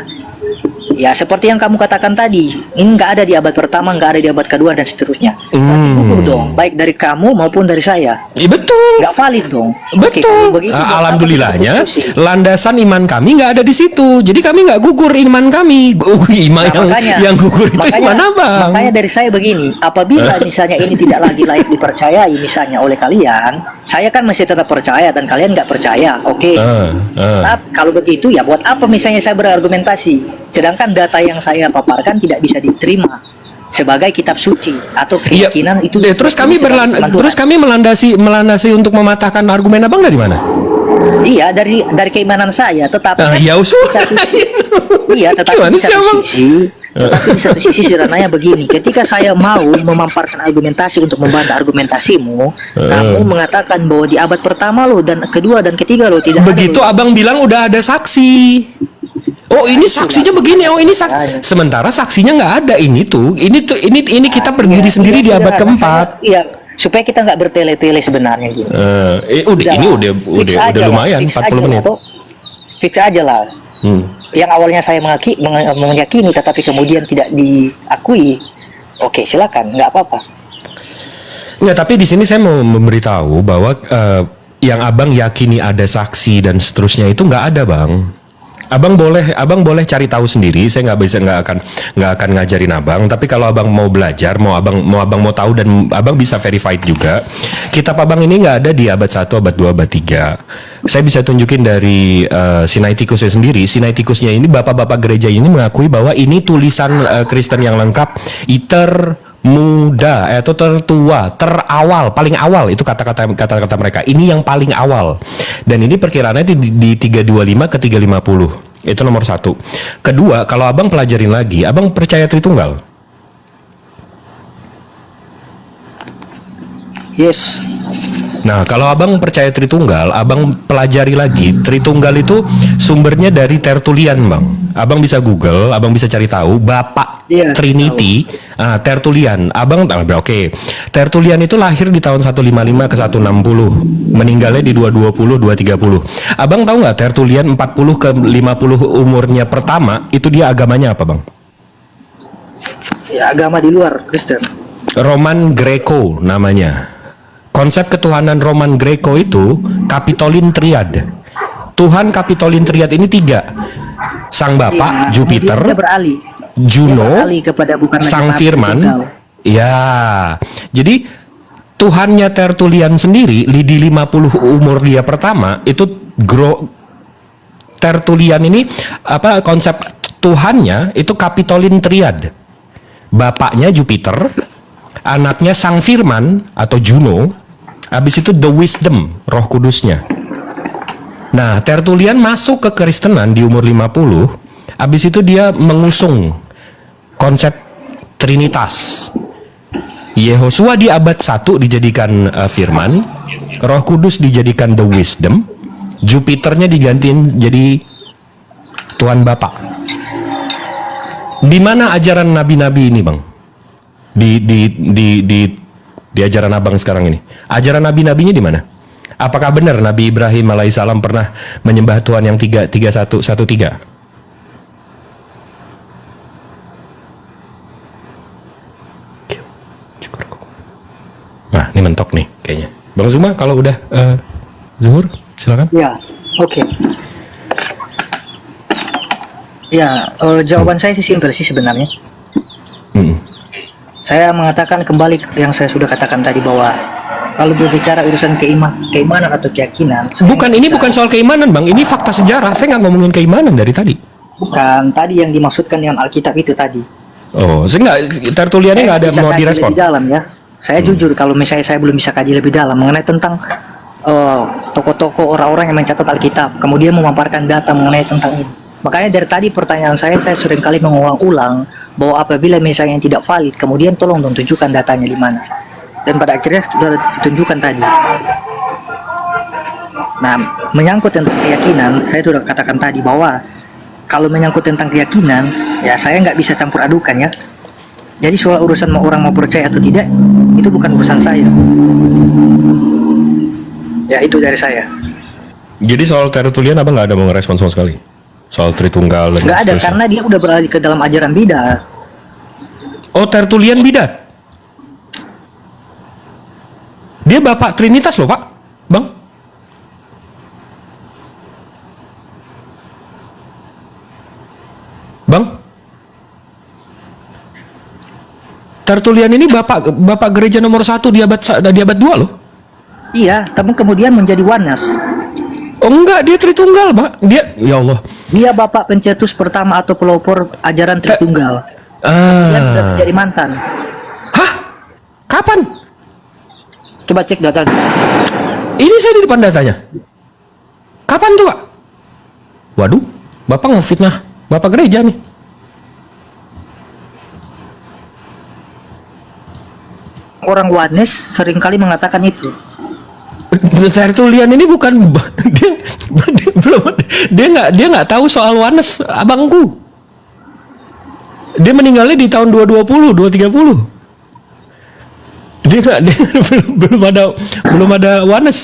ya seperti yang kamu katakan tadi, ini nggak ada di abad pertama, nggak ada di abad kedua, dan seterusnya. Berarti gugur dong, baik dari kamu maupun dari saya. Iya betul. Nggak valid dong. Oke, Betul. kalau begitu, buat apa Alhamdulillahnya kita berdiskusi? landasan iman kami nggak ada di situ. Jadi kami nggak gugur iman kami. Iman Nah, yang gugur itu iman abang. makanya dari saya begini, apabila misalnya ini tidak lagi layak dipercayai misalnya oleh kalian, saya kan masih tetap percaya dan kalian nggak percaya, oke. Tapi kalau begitu ya buat apa misalnya saya berargumentasi, sedangkan data yang saya paparkan tidak bisa diterima sebagai kitab suci atau Iya. keyakinan itu. Terus kami sebagai firman Tuhan. kami melandasi untuk mematahkan argumen abang dari mana? Iya, dari keimanan saya, tetapi kan Ya di usul. satu- iya, tetapi Gimana di sih, satu Abang? di satu sisi sederhananya begini, ketika saya mau memaparkan argumentasi untuk membantah argumentasimu, kamu mengatakan bahwa di abad pertama loh dan kedua dan ketiga loh tidak Begitu ada loh. abang bilang udah ada saksi. Oh ini saksinya begini, oh ini saksi. Sementara saksinya nggak ada. Ini kita berdiri sendiri di abad keempat. Iya, supaya kita nggak bertele-tele sebenarnya gitu. Udah Fix aja lah, lumayan fix 40 aja menit. lah, toh. Fix aja lah. Yang awalnya saya meyakini tetapi kemudian tidak diakui. Oke, silakan, nggak apa-apa. Nggak, tapi di sini saya mau memberitahu bahwa yang abang yakini ada saksi dan seterusnya itu nggak ada bang. Abang boleh cari tahu sendiri. Saya nggak akan ngajarin abang. Tapi kalau abang mau belajar, mau abang mau tahu dan abang bisa verified juga. Kitab abang ini nggak ada di abad 1, abad 2, abad 3. Saya bisa tunjukin dari Sinaiticusnya sendiri. Sinaiticusnya ini bapak-bapak gereja ini mengakui bahwa ini tulisan Kristen yang lengkap, muda atau tertua, terawal, paling awal itu kata-kata mereka. Ini yang paling awal. Dan ini perkiraannya di 325 ke 350. Itu nomor 1. Kedua, kalau abang pelajarin lagi, abang percaya Tritunggal? Yes. Nah, kalau abang percaya Tritunggal, abang pelajari lagi. Tritunggal itu sumbernya dari Tertullian, bang. Abang bisa Google, abang bisa cari tahu. Bapak Iya, Trinity, Tertullian. Oke. Tertullian itu lahir di tahun 155 ke 160. Meninggalnya di 220, 230. Abang tahu nggak Tertullian 40 ke 50 umurnya pertama, itu dia agamanya apa, bang? Ya, agama di luar Kristen. Roman Greco namanya. Konsep ketuhanan Roman Greco itu Kapitolin Triad. Tuhan Kapitolin Triad ini 3. Sang Bapa, Ya, Jupiter, kemudian dia beralih. Juno, Dia beralih kepada bukan lagi Sang Maha Firman. Tunggal. Ya. Jadi Tuhannya Tertullian sendiri di 50 umur dia pertama itu Tertullian ini konsep Tuhannya itu Kapitolin Triad. Bapaknya Jupiter, anaknya Sang Firman atau Juno, habis itu The Wisdom, Roh Kudusnya. Nah, Tertullian masuk ke Kristenan di umur 50 Habis itu dia mengusung konsep Trinitas. Yehosua di abad 1 dijadikan firman, Roh Kudus dijadikan the wisdom, Jupiternya digantiin jadi Tuhan Bapa. Di mana ajaran nabi-nabi ini, Bang? Di ajaran Abang sekarang ini. Ajaran nabi-nabinya di mana? Apakah benar Nabi Ibrahim alaihissalam pernah menyembah Tuhan yang 3-1-1-3? Nah, ini mentok nih kayaknya. Bang Zuma, kalau udah Zuhur, silakan. Ya, oke. Ya, jawaban saya sih simpel sih sebenarnya. Saya mengatakan kembali yang saya sudah katakan tadi bahwa kalau berbicara urusan keimanan atau keyakinan, Bukan, ini bukan soal keimanan, Bang. Ini fakta sejarah. Saya nggak ngomongin keimanan dari tadi. bukan tadi yang dimaksudkan dengan Alkitab itu tadi. Oh, saya nggak, tertuliannya nggak ada Bisa mau kaji direspon. lebih dalam ya. Saya jujur kalau misalnya saya belum bisa kaji lebih dalam mengenai tentang tokoh-tokoh orang-orang yang mencatat Alkitab, kemudian memaparkan data mengenai tentang ini. Makanya dari tadi pertanyaan saya seringkali mengulang-ulang bahwa apabila misalnya yang tidak valid, kemudian tolong dong tunjukkan datanya di mana. Dan pada akhirnya sudah ditunjukkan tadi. Nah, menyangkut tentang keyakinan, saya sudah katakan tadi bahwa kalau menyangkut tentang keyakinan, ya saya nggak bisa campur adukan ya. Jadi soal urusan mau orang mau percaya atau tidak, itu bukan urusan saya. Ya itu dari saya. Jadi soal tertulian Abang nggak ada mau ngerespon sama sekali? Soal Tritunggal dan Nggak ada seterusnya. karena dia udah beralih ke dalam ajaran bidah. Oh, tertulian bidat. Dia Bapak Trinitas loh, Pak. Bang. Bang. Tertulian ini Bapak gereja nomor 1 di abad 2 loh. Iya, tapi kemudian menjadi oneness. Oh enggak, dia Tritunggal, Pak. Dia, ya Allah. Dia bapak pencetus pertama atau pelopor ajaran Tritunggal. Dia sudah menjadi mantan. Hah? Kapan? Coba cek data. Ini saya di depan datanya. Kapan tuh, Pak? Waduh, Bapak ngefitnah Bapak gereja nih. Orang oneness seringkali mengatakan itu. Tertulian ini bukan dia nggak tahu soal oneness, abangku. Dia meninggalnya di tahun 220, 230. Dia belum ada oneness.